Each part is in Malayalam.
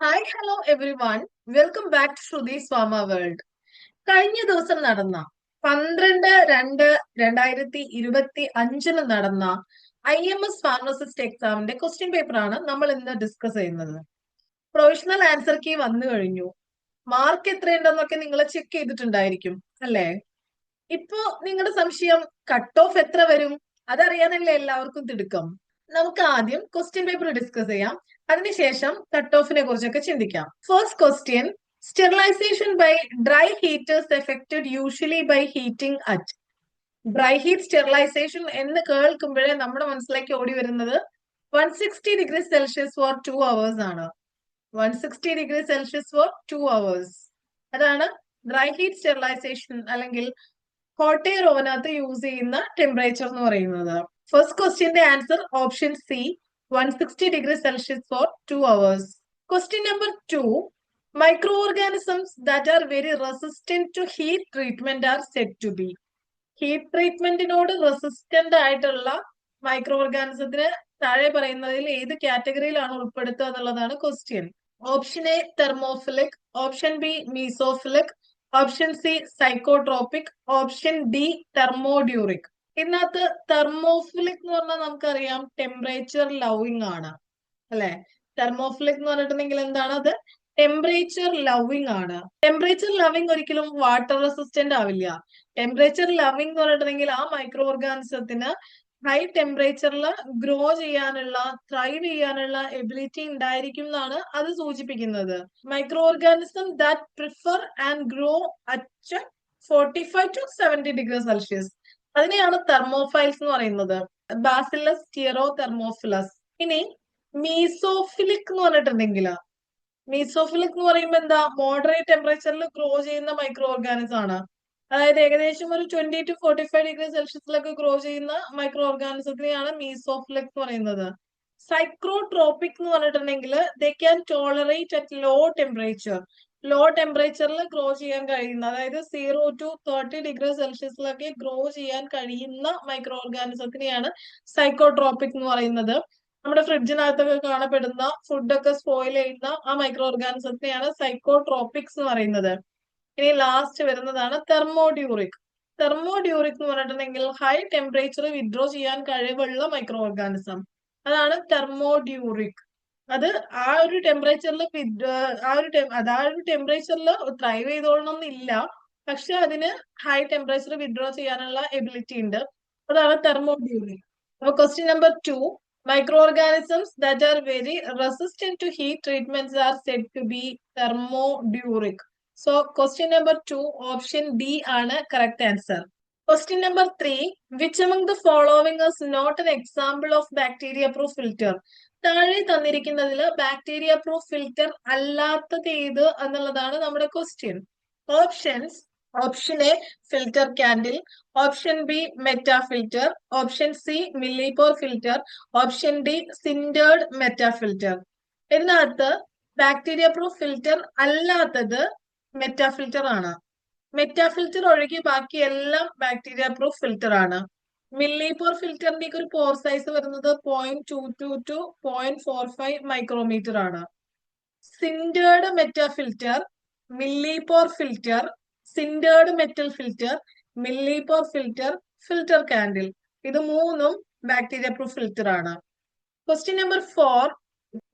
Hi hello everyone, welcome back to Shruthi Swama world. കഴിഞ്ഞ ദിവസം നടന്ന 12/2/2025 നടന്ന IMS ഫാർമസിസ്റ്റ് എക്സാമിന്റെ ക്വസ്റ്റ്യൻ പേപ്പർ ആണ് നമ്മൾ ഇന്ന് ഡിസ്കസ് ചെയ്യുന്നത്. പ്രൊവിഷണൽ ആൻസർ കീ വന്നു കഴിഞ്ഞു. മാർക്ക് എത്രയുണ്ടെന്നൊക്കെ നിങ്ങൾ ചെക്ക് ചെയ്തിട്ടുണ്ടായിരിക്കും അല്ലേ? ഇപ്പോ നിങ്ങളുടെ സംശയം കട്ട് ഓഫ് എത്ര വരും അതറിയാനല്ലേ എല്ലാവർക്കും തിടുക്കം. നമുക്ക് ആദ്യം ക്വസ്റ്റ്യൻ പേപ്പർ ഡിസ്കസ് ചെയ്യാം, അതിനുശേഷം കട്ട് ഓഫിനെ കുറിച്ചൊക്കെ ചിന്തിക്കാം. First question, sterilization by dry heaters effected usually by heating at. Dry heat sterilization എന്ന് കേൾക്കുമ്പോഴേ നമ്മുടെ മനസ്സിലേക്ക് ഓടി വരുന്നത് 160 ഡിഗ്രി സെൽഷ്യസ് ഫോർ 2 hours ആണ്. 160 ഡിഗ്രി സെൽഷ്യസ് ഫോർ 2 hours, അതാണ് ഡ്രൈ ഹീറ്റ് സ്റ്റെറിലൈസേഷൻ അല്ലെങ്കിൽ ഹോട്ട് എയർ ഓവനകത്ത് യൂസ് ചെയ്യുന്ന ടെമ്പറേച്ചർ എന്ന് പറയുന്നത്. ഫസ്റ്റ് ക്വസ്റ്റ്യന്റെ answer option C, 160 degree Celsius for 2 hours. Question number 2, microorganisms that are very resistant to heat treatment are said to be. Heat ട്രീറ്റ്മെന്റിനോട് റെസിസ്റ്റന്റ് ആയിട്ടുള്ള മൈക്രോ ഓർഗാനിസത്തിന് താഴെ പറയുന്നതിൽ ഏത് കാറ്റഗറിയിലാണ് ഉൾപ്പെടുത്തുക എന്നുള്ളതാണ് question. Option A thermophilic, option B mesophilic, option C psychotropic, option D thermoduric. ഇതിനകത്ത് തെർമോഫിലിക് എന്ന് പറഞ്ഞാൽ നമുക്കറിയാം ടെമ്പറേച്ചർ ലവിങ് ആണ് അല്ലെ. തെർമോഫിലിക് എന്ന് പറഞ്ഞിട്ടുണ്ടെങ്കിൽ എന്താണ് അത്? ടെമ്പറേച്ചർ ലവിങ് ആണ്. ടെമ്പറേച്ചർ ലവിങ് ഒരിക്കലും വാട്ടർ റെസിസ്റ്റന്റ് ആവില്ല. ടെമ്പറേച്ചർ ലവിങ് എന്ന് പറഞ്ഞിട്ടുണ്ടെങ്കിൽ ആ മൈക്രോ ഓർഗാനിസത്തിന് ഹൈ ടെമ്പറേച്ചറിൽ ഗ്രോ ചെയ്യാനുള്ള, ത്രൈവ് ചെയ്യാനുള്ള എബിലിറ്റി ഉണ്ടായിരിക്കും എന്നാണ് അത് സൂചിപ്പിക്കുന്നത്. Microorganism that prefer and grow at 45 to 70 degree Celsius, അതിനെയാണ് തെർമോഫൈൽസ് എന്ന് പറയുന്നത്. Bacillus stearothermophilus. ഇനി മീസോഫിലിക് എന്ന് പറഞ്ഞിട്ടുണ്ടെങ്കിൽ, മീസോഫിലിക് എന്ന് പറയുമ്പോൾ എന്താ? മോഡറേറ്റ് ടെമ്പറേച്ചറിൽ ഗ്രോ ചെയ്യുന്ന മൈക്രോ ഓർഗാനിസം ആണ്. അതായത് ഏകദേശം ഒരു 20 to 45 ഡിഗ്രി സെൽഷ്യസിലൊക്കെ ഗ്രോ ചെയ്യുന്ന മൈക്രോ ഓർഗാനിസത്തിനെയാണ് മീസോഫിലിക് എന്ന് പറയുന്നത്. സൈക്രോട്രോപിക് എന്ന് പറഞ്ഞിട്ടുണ്ടെങ്കിൽ they can tolerate at low temperature. Low ടെമ്പറേച്ചറിൽ ഗ്രോ ചെയ്യാൻ കഴിയുന്ന, അതായത് 0 to 30 ഡിഗ്രി സെൽഷ്യസിലൊക്കെ ഗ്രോ ചെയ്യാൻ കഴിയുന്ന മൈക്രോ ഓർഗാനിസത്തിനെയാണ് സൈക്കോട്രോപിക് എന്ന് പറയുന്നത്. നമ്മുടെ ഫ്രിഡ്ജിനകത്തൊക്കെ കാണപ്പെടുന്ന ഫുഡൊക്കെ സ്പോയിൽ ചെയ്യുന്ന ആ മൈക്രോ ഓർഗാനിസത്തിനെയാണ് സൈക്കോട്രോപിക്സ് എന്ന് പറയുന്നത്. ഇനി ലാസ്റ്റ് വരുന്നതാണ് തെർമോഡ്യൂറിക്. തെർമോഡ്യൂറിക് എന്ന് പറഞ്ഞിട്ടുണ്ടെങ്കിൽ ഹൈ ടെമ്പറേച്ചർ വിഡ്രോ ചെയ്യാൻ കഴിവുള്ള മൈക്രോ ഓർഗാനിസം, അതാണ് തെർമോഡ്യൂറിക്. അത് ആ ഒരു ടെമ്പറേച്ചറിൽ ടെമ്പറേച്ചറിൽ ത്രൈവ് ചെയ്തോളണമെന്നില്ല, പക്ഷെ അതിന് ഹൈ ടെമ്പറേച്ചർ വിഡ്രോ ചെയ്യാനുള്ള എബിലിറ്റി ഉണ്ട്, അതാണ് തെർമോഡ്യൂറിക്. അപ്പൊ question number 2, microorganisms that are very resistant to heat treatments are said to be thermoduric. So question number 2, option D ആണ് correct answer. Question number 3, which among the following is not an example of bacteria proof filter? താഴെ തന്നിരിക്കുന്നതിൽ ബാക്ടീരിയ പ്രൂഫ് ഫിൽറ്റർ അല്ലാത്തത് ഏത് എന്നുള്ളതാണ് നമ്മുടെ question. Options: option A filter candle, option B meta filter, option C Millipore filter, option D sintered meta filter. ഇതിനകത്ത് ബാക്ടീരിയ പ്രൂഫ് ഫിൽറ്റർ അല്ലാത്തത് മെറ്റാ ഫിൽറ്റർ ആണ്. മെറ്റാ ഫിൽറ്റർ ഒഴികെ ബാക്കി എല്ലാം ബാക്ടീരിയ പ്രൂഫ് ഫിൽറ്റർ ആണ്. മില്ലിപോർ ഫിൽറ്ററിന്റെ ഒരു പോർ സൈസ് വരുന്നത് 0.22 to 0.45 മൈക്രോമീറ്റർ ആണ്. Sintered meta filter, Millipore filter, sintered metal filter, Millipore filter, filter candle, ഇത് മൂന്നും ബാക്ടീരിയ പ്രൂഫ് ഫിൽറ്റർ ആണ്. Question number 4,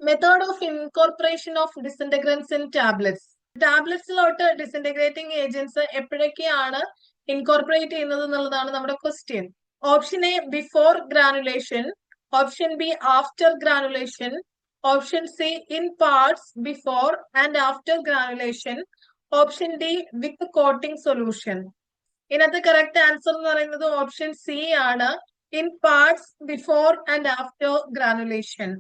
method of incorporation of disintegrants in tablets. ടാബ്ലറ്റ്സിലോട്ട് ഡിസിൻറ്റഗ്രേറ്റിംഗ് ഏജൻസ് എപ്പോഴൊക്കെയാണ് ഇൻകോർപ്പറേറ്റ് ചെയ്യുന്നത് എന്നുള്ളതാണ് നമ്മുടെ question. Option A before granulation, option B after granulation, option C in parts before and after granulation, option D with coating solution. ഇതിനകത്ത് കറക്റ്റ് ആൻസർ എന്ന് പറയുന്നത് ഓപ്ഷൻ സി ആണ്, in parts before and after granulation.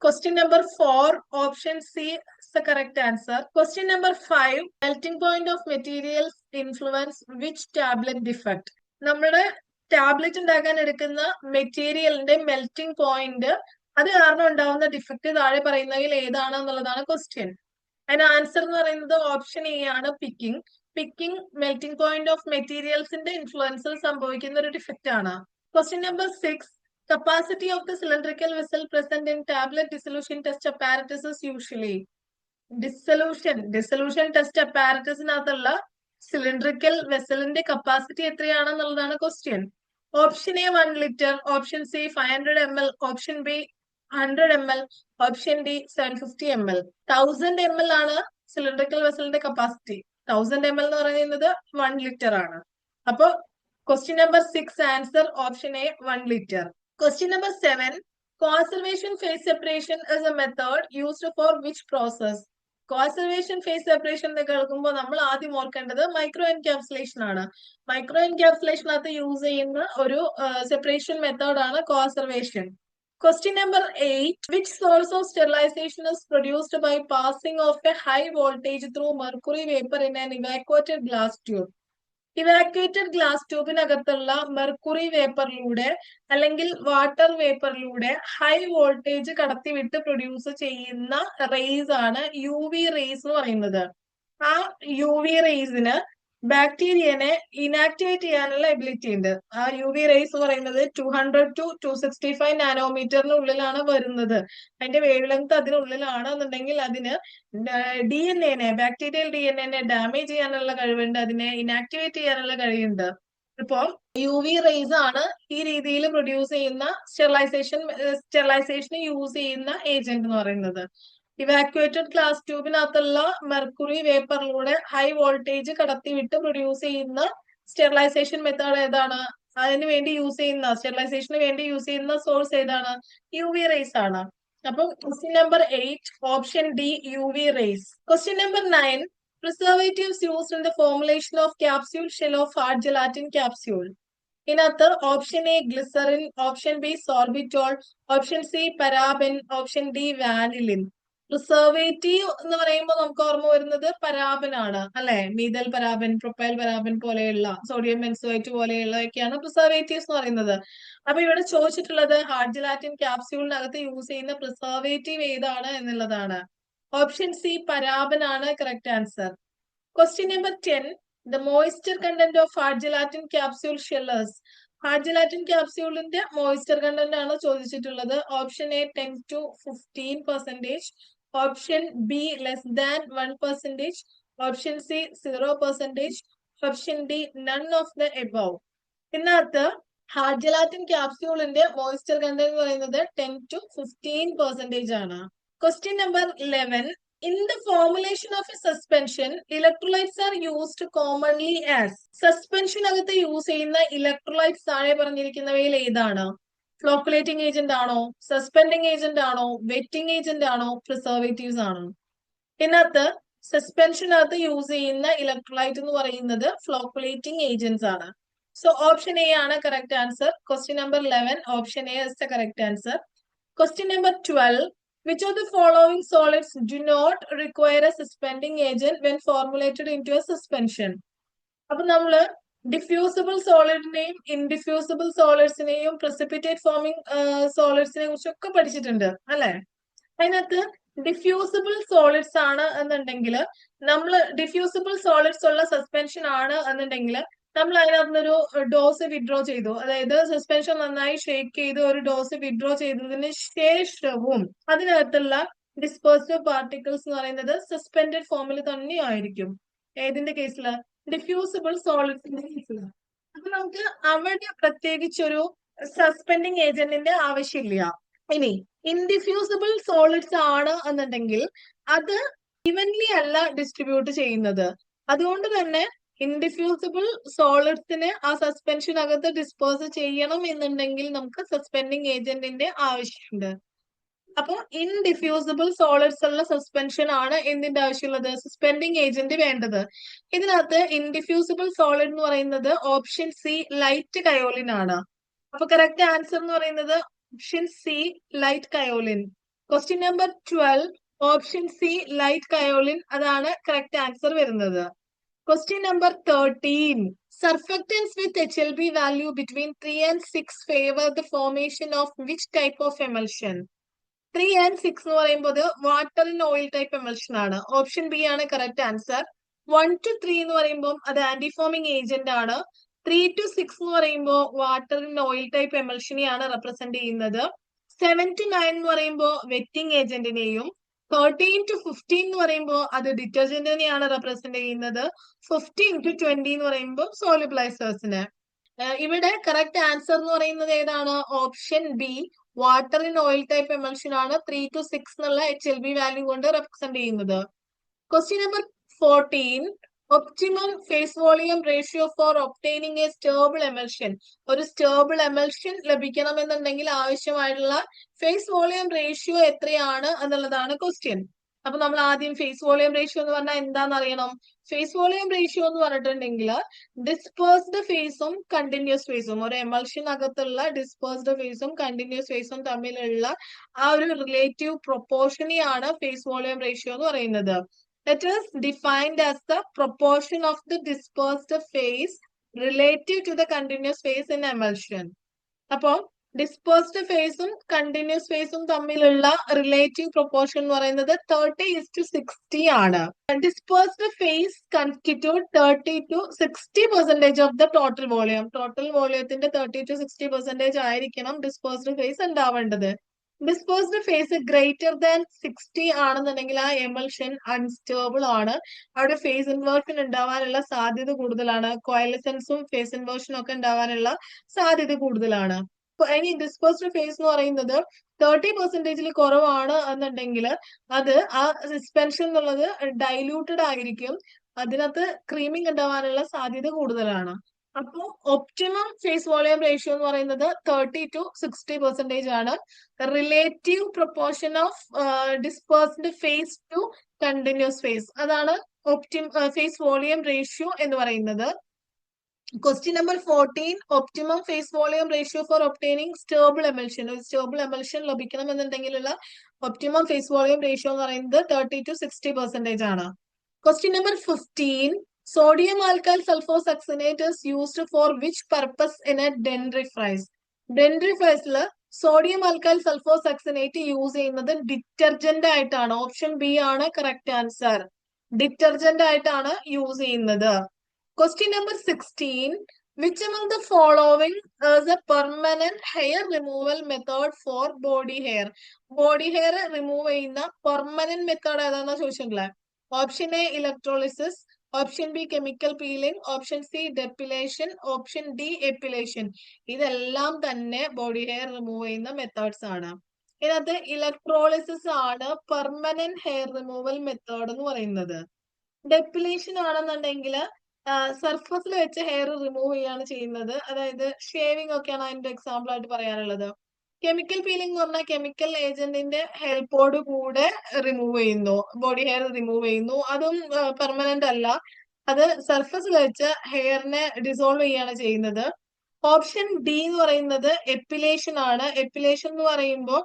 Question number 4, option C is the correct answer. Question number 5, melting point of materials influence which tablet defect? നമ്മുടെ ടാബ്ലറ്റ് ഉണ്ടാക്കാൻ എടുക്കുന്ന മെറ്റീരിയലിന്റെ മെൽറ്റിംഗ് പോയിന്റ്, അത് കാരണം ഉണ്ടാവുന്ന ഡിഫക്റ്റ് താഴെ പറയുന്നതിൽ ഏതാണ് എന്നുള്ളതാണ് ക്വസ്റ്റ്യൻ. അതിന് ആൻസർ എന്ന് പറയുന്നത് ഓപ്ഷൻ എ ആണ്, picking. Picking melting point of മെറ്റീരിയൽസിന്റെ ഇൻഫ്ലുവൻസിൽ സംഭവിക്കുന്ന ഒരു ഡിഫക്റ്റ് ആണ്. Question number 6, capacity of the cylindrical vessel present in tablet dissolution test apparatus is usually. Dissolution test അപ്പാരറ്റസിനകത്തുള്ള സിലിണ്ടറിക്കൽ വെസലിന്റെ കപ്പാസിറ്റി എത്രയാണെന്നുള്ളതാണ് question. Option A 1 litre, option C 500 ml, option B 100 ml, option D 750 ml. 1000 ml ആണ് സിലിണ്ടറിക്കൽ വെസലിന്റെ കപ്പാസിറ്റി. 1000 ml എന്ന് പറയുന്നത് 1 ലിറ്റർ ആണ്. അപ്പൊ question number 6 answer option A 1 litre. Question number 7, conservation phase separation is a method used for which process? Conservation phase separation എന്ന് കേൾക്കുമ്പോൾ നമ്മൾ ആദ്യം ഓർക്കേണ്ടത് മൈക്രോ എൻക്യാപ്സുലേഷൻ ആണ്. മൈക്രോ എൻക്യാപ്സുലേഷനകത്ത് യൂസ് ചെയ്യുന്ന ഒരു സെപ്പറേഷൻ മെത്തേഡ് ആണ് conservation. Question number 8, which source of sterilization is produced by passing of a high voltage through mercury vapor in an evacuated glass tube? Evacuated glass ട്യൂബിനകത്തുള്ള മെർക്കുറി വേപ്പറിലൂടെ അല്ലെങ്കിൽ വാട്ടർ വേപ്പറിലൂടെ ഹൈ വോൾട്ടേജ് കടത്തിവിട്ട് പ്രൊഡ്യൂസ് ചെയ്യുന്ന റേസ് ആണ് UV റേസ് എന്ന് പറയുന്നത്. ആ UV റേസിന് ബാക്ടീരിയനെ ഇനാക്ടിവേറ്റ് ചെയ്യാനുള്ള എബിലിറ്റി ഉണ്ട്. ആ UV റേസ് എന്ന് പറയുന്നത് 200 to 265 നാനോമീറ്ററിനുള്ളിലാണ് വരുന്നത്. അതിന്റെ വേവ് ലെങ്ത് അതിനുള്ളിലാണ് എന്നുണ്ടെങ്കിൽ അതിന് DNA ബാക്ടീരിയൽ DNA ഡാമേജ് ചെയ്യാനുള്ള കഴിവുണ്ട്, അതിനെ ഇനാക്ടിവേറ്റ് ചെയ്യാനുള്ള കഴിവുണ്ട്. ഇപ്പൊ UV റേസ് ആണ് ഈ രീതിയിൽ പ്രൊഡ്യൂസ് ചെയ്യുന്ന സ്റ്റെറിലൈസേഷൻ യൂസ് ചെയ്യുന്ന ഏജന്റ് എന്ന് പറയുന്നത്. ഇവാക്യുവേറ്റഡ് ഗ്ലാസ് ട്യൂബിനകത്തുള്ള മെർക്കുറി വേപ്പറിലൂടെ ഹൈ വോൾട്ടേജ് കടത്തിവിട്ട് പ്രൊഡ്യൂസ് ചെയ്യുന്ന സ്റ്റെറിലൈസേഷൻ മെത്തേഡ് ഏതാണ്? അതിന് വേണ്ടി യൂസ് ചെയ്യുന്ന സ്റ്റെറിലൈസേഷന് വേണ്ടി യൂസ് ചെയ്യുന്ന സോഴ്സ് ഏതാണ്? UV റേസ് ആണ്. അപ്പം question number 8 option D UV rays. Question number 9, preservatives used in the formulation of capsule shell of hard gelatin capsule. ഇതിനകത്ത് option A glycerin, option B sorbitol, option C paraben, option D vanillin. Preservative എന്ന് പറയുമ്പോൾ നമുക്ക് ഓർമ്മ വരുന്നത് പരാബൻ ആണ് അല്ലെ. മീതൽ പരാബൻ, പ്രൊപ്പൈൽ പരാബൻ പോലെയുള്ള, സോഡിയം ബെൻസോയേറ്റ് പോലെയുള്ളതൊക്കെയാണ് പ്രിസർവേറ്റീവ്സ് എന്ന് പറയുന്നത്. അപ്പൊ ഇവിടെ ചോദിച്ചിട്ടുള്ളത് ഹാർഡ് ജെലാറ്റിൻ ക്യാപ്സ്യൂളിനകത്ത് യൂസ് ചെയ്യുന്ന പ്രിസർവേറ്റീവ് ഏതാണ് എന്നുള്ളതാണ്. ഓപ്ഷൻ സി പരാബൻ ആണ് correct answer. Question number 10, the moisture content of hard gelatin capsule shellers. Hard gelatin ക്യാപ്സ്യൂളിന്റെ മോയ്സ്ചർ കണ്ടന്റ് ആണ് ചോദിച്ചിട്ടുള്ളത്. Option A 10 to 15%, option B less than 1%, option C 0%, option D none of the above. ഇതിനകത്ത് ഹാർഡ് ജെലാറ്റിൻ ക്യാപ്സ്യൂളിന്റെ മോയ്സ്ചർ കണ്ടന്റ് എന്ന് പറയുന്നത് 10 to 15% ആണ്. Question number 11, in the formulation of a suspension, electrolytes are used commonly as. Suspension അകത്ത് യൂസ് ചെയ്യുന്ന ഇലക്ട്രോലൈറ്റ്സ് താഴെ പറഞ്ഞിരിക്കുന്നവയിൽ ഏതാണ്? ഫ്ലോക്കുലേറ്റിംഗ് ഏജന്റ് ആണോ, സസ്പെൻഡിങ് ഏജന്റ് ആണോ, വെറ്റിംഗ് ഏജന്റ് ആണോ, പ്രിസർവേറ്റീവ്സ് ആണോ? ഇതിനകത്ത് സസ്പെൻഷനകത്ത് യൂസ് ചെയ്യുന്ന ഇലക്ട്രോലൈറ്റ് എന്ന് പറയുന്നത് ഫ്ലോക്കുലേറ്റിംഗ് ഏജന്റ്സ് ആണ്. സോ ഓപ്ഷൻ എ ആണ് correct answer. Question number 11 option A is the correct answer. Question number 12, which of the following solids do not require a suspending agent when formulated into a suspension? അപ്പൊ നമ്മള് ഡിഫ്യൂസിബിൾ സോളിഡിനെയും ഇൻഡിഫ്യൂസിബിൾ സോളിഡ്സിനെയും പ്രസിപ്പിറ്റേറ്റ് ഫോമിംഗ് സോളിഡ്സിനെ കുറിച്ചൊക്കെ പഠിച്ചിട്ടുണ്ട് അല്ലെ. അതിനകത്ത് ഡിഫ്യൂസിബിൾ സോളിഡ്സ് ആണ് എന്നുണ്ടെങ്കിൽ നമ്മൾ ഡിഫ്യൂസിബിൾ സോളിഡ്സ് ഉള്ള സസ്പെൻഷൻ ആണ് എന്നുണ്ടെങ്കിൽ നമ്മൾ അതിനകത്തൊരു ഡോസ് വിഡ്രോ ചെയ്തു, അതായത് സസ്പെൻഷൻ നന്നായി ഷേക്ക് ചെയ്ത് ഒരു ഡോസ് വിഡ്രോ ചെയ്തതിന് ശേഷവും അതിനകത്തുള്ള ഡിസ്പേഴ്സീവ് പാർട്ടിക്കിൾസ് എന്ന് പറയുന്നത് സസ്പെൻഡഡ് ഫോമിൽ തന്നെ ആയിരിക്കും. ഏതിന്റെ കേസില്? ഡിഫ്യൂസിബിൾ സോളിഡ്സിന്റെ കേസില്. അപ്പൊ നമുക്ക് അവിടെ പ്രത്യേകിച്ചൊരു സസ്പെൻഡിങ് ഏജന്റിന്റെ ആവശ്യമില്ല. ഇനി ഇൻഡിഫ്യൂസിബിൾ സോളിഡ്സ് ആണ് എന്നുണ്ടെങ്കിൽ അത് ഈവൻലി അല്ല ഡിസ്ട്രിബ്യൂട്ട് ചെയ്യുന്നത്. അതുകൊണ്ട് തന്നെ ഇൻഡിഫ്യൂസിബിൾ സോളിഡ്സിന് ആ സസ്പെൻഷനകത്ത് ഡിസ്പോസ് ചെയ്യണം എന്നുണ്ടെങ്കിൽ നമുക്ക് സസ്പെൻഡിങ് ഏജന്റിന്റെ ആവശ്യമുണ്ട്. അപ്പൊ ഇൻഡിഫ്യൂസിബിൾ സോളിഡ്സ് ഉള്ള സസ്പെൻഷൻ ആണ് എന്തിന്റെ ആവശ്യമുള്ളത്? സസ്പെൻഡിങ് ഏജന്റ് വേണ്ടത്. ഇതിനകത്ത് ഇൻഡിഫ്യൂസിബിൾ സോളിഡ് എന്ന് പറയുന്നത് ഓപ്ഷൻ സി ലൈറ്റ് കയോലിൻ ആണ്. അപ്പൊ കറക്റ്റ് ആൻസർ എന്ന് പറയുന്നത് option C light kaolin. Question number 12 option C light kaolin അതാണ് കറക്റ്റ് ആൻസർ വരുന്നത്. Question number 13. Surfactants with HLB value between 3 and 6 favor the formation of which type of emulsion? 3 and 6 എന്ന് പറയുമ്പോൾ water in oil type emulsion ആണ്. ഓപ്ഷൻ ബി ആണ് കറക്റ്റ് ആൻസർ. 1 to 3 എന്ന് പറയുമ്പോൾ അത് ആന്റിഫോമിംഗ് ഏജന്റ് ആണ്. 3 to 6 എന്ന് പറയുമ്പോൾ വാട്ടർ ഇൻ ഓയിൽ ടൈപ്പ് എമൽഷനെയാണ് റെപ്രസെന്റ് ചെയ്യുന്നത്. 7 to 9 എന്ന് പറയുമ്പോൾ വെറ്റിംഗ് ഏജന്റിനെയും 13 to 15 എന്ന് പറയുമ്പോൾ അത് ഡിറ്റർജന്റിനെയാണ് റെപ്രസെന്റ് ചെയ്യുന്നത്. 15 to 20 എന്ന് പറയുമ്പോൾ സോളിബിളൈസേഴ്സിന്. ഇവിടെ കറക്റ്റ് ആൻസർ എന്ന് പറയുന്നത് ഏതാണ്? Option B, water in oil type emulsion ആണ് 3 to 6 എന്നുള്ള HLB വാല്യൂ കൊണ്ട് റെപ്രസെന്റ് ചെയ്യുന്നത്. Question number 14, optimum phase volume ratio for obtaining a stable emulsion. ഒരു സ്റ്റേബിൾ എമൽഷൻ ലഭിക്കണമെന്നുണ്ടെങ്കിൽ ആവശ്യമായിട്ടുള്ള ഫേസ് വോളിയം റേഷ്യോ എത്രയാണ് എന്നുള്ളതാണ് ക്വസ്റ്റ്യൻ. അപ്പൊ നമ്മൾ ആദ്യം ഫേസ് വോളിയം റേഷ്യോ എന്ന് പറഞ്ഞാൽ എന്താണെന്ന് അറിയണം. ഫേസ് വോളിയം റേഷ്യോ എന്ന് പറഞ്ഞിട്ടുണ്ടെങ്കിൽ ഡിസ്പേഴ്സ്ഡ് ഫേസും കണ്ടിന്യൂസ് ഫേസും, ഒരു എമൽഷനകത്തുള്ള ഡിസ്പേഴ്സ്ഡ് ഫേസും കണ്ടിന്യൂസ് ഫേസും തമ്മിലുള്ള ആ ഒരു റിലേറ്റീവ് പ്രൊപ്പോർഷനെയാണ് ഫേസ് വോളിയം റേഷ്യോ എന്ന് പറയുന്നത്. That is defined as the proportion of the dispersed phase relative to the continuous phase in emulsion. അപ്പോൾ ഡിസ്പേഴ്സ്ഡ് ഫേസും കണ്ടിന്യൂസ് ഫേസും തമ്മിലുള്ള റിലേറ്റീവ് പ്രൊപ്പോർഷൻ എന്ന് പറയുന്നത് 30:60 ആണ്. Dispersed phase constitute 30 to 60% of the total volume. Total വോളിയത്തിന്റെ 30 to 60% ആയിരിക്കണം ഡിസ്പേഴ്സ്ഡ് ഫേസ് ഉണ്ടാവേണ്ടത്. ഡിസ്പേഴ്സ്ഡ് ഫേസ് ഗ്രേറ്റർ ദാൻ 60 ആണെന്നുണ്ടെങ്കിൽ ആ എമൽഷൻ അൺസ്റ്റേബിൾ ആണ്. അവിടെ ഫേസ് ഇൻവേർഷൻ ഉണ്ടാവാനുള്ള സാധ്യത കൂടുതലാണ്. കോയലസൻസും ഫേസ് ഇൻവേർഷനും ഒക്കെ ഉണ്ടാവാനുള്ള സാധ്യത കൂടുതലാണ്. ഇനി ഡിസ്പേഴ്സ്ഡ് ഫേസ് എന്ന് പറയുന്നത് 30% കുറവാണ് എന്നുണ്ടെങ്കിൽ അത് ആ സസ്പെൻഷൻ എന്നുള്ളത് ഡൈല്യൂട്ടഡ് ആയിരിക്കും. അതിനകത്ത് ക്രീമിംഗ് ഉണ്ടാവാനുള്ള സാധ്യത കൂടുതലാണ്. അപ്പോ ഒപ്റ്റിമം ഫേസ് വോളിയം റേഷ്യോ എന്ന് പറയുന്നത് 30 to 60% ആണ്. Relative proportion of dispersed phase to continuous phase, അതാണ് ഫേസ് വോളിയം റേഷ്യോ എന്ന് പറയുന്നത്. Question number 14, optimum phase volume ratio for obtaining stable emulsion. ഒരു സ്റ്റേബിൾ എമൽഷൻ ലഭിക്കണമെന്നുണ്ടെങ്കിലുള്ള ഒപ്റ്റിമം ഫേസ് വോളിയം റേഷ്യോ എന്ന് പറയുന്നത് 30 to 60% ആണ്. Question number 15, sodium alkyl sulfosuccinate is used for which purpose in a dentifrice? Dentifriceല് സോഡിയം ആൽക്കൈൽ സൾഫോസക്സിനേറ്റ് യൂസ് ചെയ്യുന്നത് ഡിറ്റർജന്റ് ആയിട്ടാണ്. ഓപ്ഷൻ ബി ആണ് കറക്റ്റ് ആൻസർ. ഡിറ്റർജന്റ് ആയിട്ടാണ് യൂസ് ചെയ്യുന്നത്. Question number 16, which among the following is a permanent hair removal method for body hair? Body hair remove ചെയ്യുന്ന പെർമനന്റ് മെത്തേഡ് ഏതാണെന്ന് ചോദിച്ചിട്ടുള്ളത്. Option A electrolysis, option B chemical peeling, option C depilation, option D epilation. ഇതെല്ലാം തന്നെ ബോഡി ഹെയർ റിമൂവ് ചെയ്യുന്ന മെത്തേഡ്സ് ആണ്. ഇതിനകത്ത് ഇലക്ട്രോളിസിസ് ആണ് പെർമനന്റ് ഹെയർ റിമൂവൽ മെത്തേഡ് എന്ന് പറയുന്നത്. ഡെപ്പിലേഷൻ ആണെന്നുണ്ടെങ്കിൽ സർഫസിൽ വെച്ച് ഹെയർ റിമൂവ് ചെയ്യാണ് ചെയ്യുന്നത്. അതായത് ഷേവിംഗ് ഒക്കെയാണ് അതിന്റെ എക്സാമ്പിൾ ആയിട്ട് പറയാനുള്ളത്. കെമിക്കൽ പീലിംഗ് എന്ന് പറഞ്ഞാൽ കെമിക്കൽ ഏജന്റിന്റെ ഹെൽപ്പോട് കൂടെ റിമൂവ് ചെയ്യുന്നു, ബോഡി ഹെയർ റിമൂവ് ചെയ്യുന്നു. അതും പെർമനന്റ് അല്ല, അത് സർഫസിൽ വെച്ച് ഹെയറിനെ ഡിസോൾവ് ചെയ്യാണ് ചെയ്യുന്നത്. ഓപ്ഷൻ ഡി എന്ന് പറയുന്നത് എപ്പിലേഷൻ ആണ്. എപ്പിലേഷൻ എന്ന് പറയുമ്പോൾ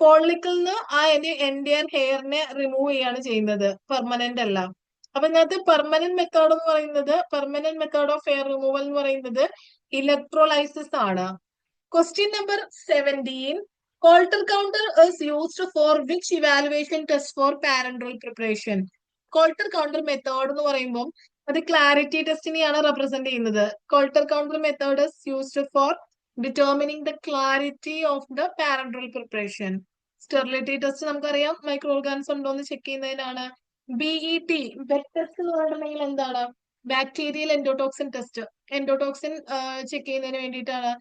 ഫോളിക്കിൾന്ന് ആ എൻറ്റയർ ഹെയറിനെ റിമൂവ് ചെയ്യാണ് ചെയ്യുന്നത്, പെർമനന്റ് അല്ല. അപ്പൊ ഇതിനകത്ത് പെർമനന്റ് മെത്തേഡ് എന്ന് പറയുന്നത്, permanent method of hair removal എന്ന് പറയുന്നത് ഇലക്ട്രോലൈസിസ് ആണ്. Question number 17, Coulter counter is used for which evaluation test for parenteral preparation? Coulter counter method എന്ന് പറയുമ്പോൾ അത് ക്ലാരിറ്റി ടെസ്റ്റിനെയാണ് റെപ്രസെന്റ് ചെയ്യുന്നത്. Coulter counter method is used for determining the clarity of the parenteral preparation. Sterility test നമുക്കറിയാം മൈക്രോ ഓർഗാനിസം ഉണ്ടോ എന്ന് ചെക്ക് ചെയ്യുന്നതിനാണ്. BET ബെറ്റ് ടെസ്റ്റ് എന്ന് പറഞ്ഞിട്ടുണ്ടെങ്കിൽ എന്താണ്? Bacterial endotoxin test, endotoxin check ചെയ്യുന്നതിന് വേണ്ടിയിട്ടാണ്.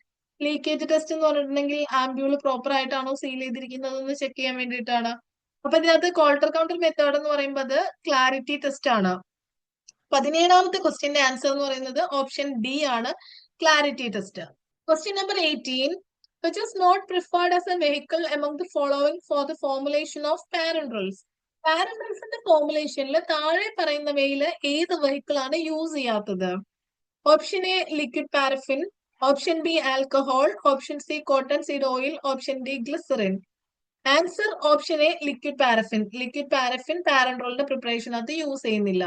ലീക്കേജ് ടെസ്റ്റ് എന്ന് പറഞ്ഞിട്ടുണ്ടെങ്കിൽ ആംബ്യൂൾ പ്രോപ്പർ ആയിട്ടാണോ സീൽ ചെയ്തിരിക്കുന്നത് എന്ന് ചെക്ക് ചെയ്യാൻ വേണ്ടിയിട്ടാണ്. അപ്പൊ ഇതിനകത്ത് കോൾട്ടർ കൗണ്ടർ മെത്തേഡ് എന്ന് പറയുമ്പോൾ അത് ക്ലാരിറ്റി ടെസ്റ്റ് ആണ്. 17ാമത്തെ ക്വസ്റ്റ്യന്റെ ആൻസർ എന്ന് പറയുന്നത് ഓപ്ഷൻ ഡി ആണ്, clarity test. Question number 18, which is not preferred as a vehicle among the following for the formulation of parenterals? പാരന്റൽസിന്റെ ഫോർമുലേഷനിൽ താഴെ പറയുന്നവയിൽ ഏത് വെഹിക്കിൾ ആണ് യൂസ് ചെയ്യാത്തത്? Option A liquid paraffin, option B alcohol, option C cottonseed oil, option D glycerin. Answer option A liquid paraffin. Liquid paraffin പാരൻട്രോളിന്റെ പ്രിപ്പറേഷൻ അത് യൂസ് ചെയ്യുന്നില്ല.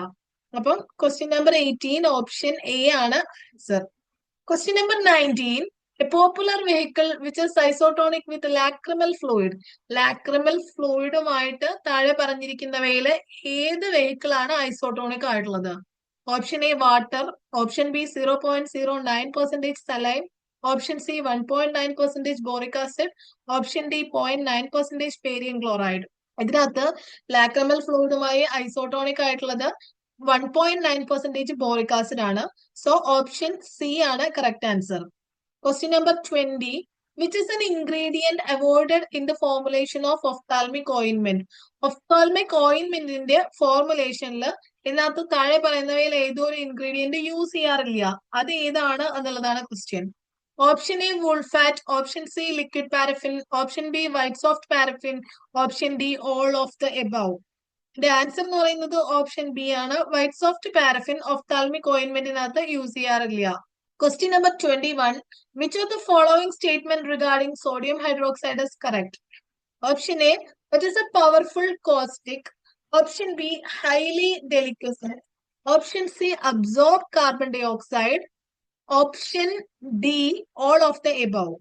അപ്പം ക്വസ്റ്റ്യൻ നമ്പർ 18 ഓപ്ഷൻ എ ആണ് answer. Question number 19, a popular vehicle which is isotonic with lacrimal fluid. Lacrimal ഫ്ലൂയിഡുമായിട്ട് താഴെ പറഞ്ഞിരിക്കുന്നവയില് ഏത് വെഹിക്കിൾ ആണ് ഐസോട്ടോണിക് ആയിട്ടുള്ളത്? Option A water, option B 0.09% saline, option C 1.9% boric acid, option D 0.9% barium chloride. ഇതിനകത്ത് ലാക്രമൽ ഫ്ലൂയിഡുമായി ഐസോട്ടോണിക് ആയിട്ടുള്ളത് 1.9% ബോറിക് ആസിഡ് ആണ്. സോ ഓപ്ഷൻ സി ആണ് correct answer. Question number 20. Which is an ingredient avoided in the formulation of ophthalmic ointment? Ophthalmic ointment ന്റെ ഫോർമുലേഷനിൽ ഇതിനകത്ത് താഴെ പറയുന്നവയിൽ ഏതോ ഒരു ഇൻഗ്രീഡിയന്റ് യൂസ് ചെയ്യാറില്ല. അത് ഏതാണ് എന്നുള്ളതാണ് question. Option A wool fat, option C liquid paraffin, option B white soft paraffin, option D all of the above. ഇതിന്റെ ആൻസർ എന്ന് പറയുന്നത് ഓപ്ഷൻ ബി ആണ്. വൈറ്റ് സോഫ്റ്റ് പാരഫിൻ ഒഫ്താൽമിക് ഓയിന്റ്മെന്റിനകത്ത് യൂസ് ചെയ്യാറില്ല. Question number 21. Which of the following statement regarding sodium hydroxide is correct? Option A, it is a powerful caustic. Option B, highly deliquescent. Option C, absorb carbon dioxide. Option D, all of the above.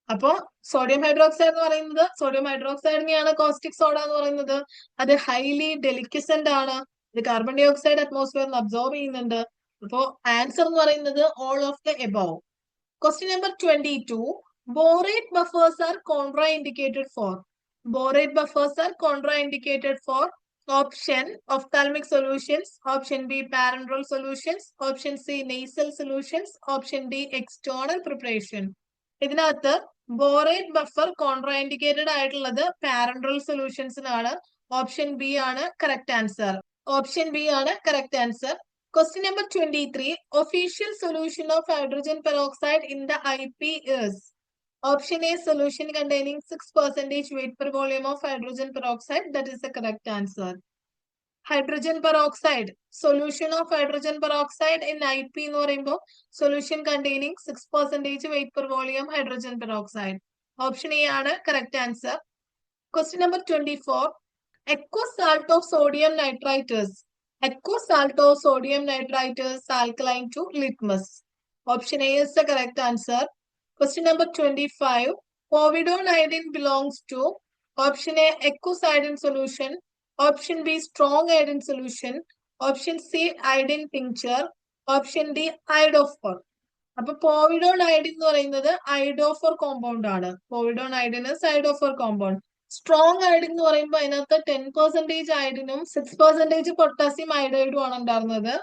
അപ്പോ സോഡിയം ഹൈഡ്രോക്സൈഡ് എന്ന് പറയുന്നത് സോഡിയം ഹൈഡ്രോക്സൈഡിനെയാണ് കോസ്റ്റിക് സോഡ എന്ന് പറയുന്നത്. അത് ഹൈലി ഡെലിക്കസെന്റ് ആണ്. ഇത് കാർബൺ ഡൈ ഓക്സൈഡ് അറ്റ്മോസ്ഫിയറിൽ അബ്സോർബ് ചെയ്യുന്നുണ്ട്. അപ്പോ ആൻസർ എന്ന് പറയുന്നത് all of the above. Question number 22. Borate buffers are contraindicated for. Borate buffers are contraindicated for option ophthalmic solutions, option B parenteral solutions, option C nasal solutions, option D external preparation. ഇതിനകത്ത് ബോറേറ്റ് ബഫർ കോൺട്രാ ഇൻഡിക്കേറ്റഡ് ആയിട്ടുള്ളത് പാരൻട്രൽ സൊല്യൂഷൻസിനാണ്. ഓപ്ഷൻ ബി ആണ് കറക്റ്റ് ആൻസർ. ഓപ്ഷൻ ബി ആണ് correct answer. Question number 23. Official solution of hydrogen peroxide in the IP is. Option A, solution containing 6% weight per volume of hydrogen peroxide. That is the correct answer. Hydrogen peroxide. Solution of hydrogen peroxide in IP എന്ന് പറയുമ്പോൾ solution containing 6% weight per volume hydrogen peroxide. Option A ആണ് correct answer. Question number 24. Aqueous salt of sodium nitrite is. Aqueous salt of sodium nitrite is alkaline to litmus. Option A is the correct answer. Question number 25. Povidone iodine belongs to. Option A, aqueous iodine solution. Option B, strong iodine solution. Option C, iodine tincture. Option D, iodophor. അപ്പൊ പോവിഡോൺ അയഡിൻ എന്ന് പറയുന്നത് ഐഡോഫോർ കോമ്പൗണ്ട് ആണ്. Povidone iodine is iodophor compound. Strong iodine എന്ന് പറയുമ്പോൾ അതിനകത്ത് 10% അയഡിനും 6% പൊട്ടാസ്യം അയഡൈഡും ആണ് ഉണ്ടായിരുന്നത്.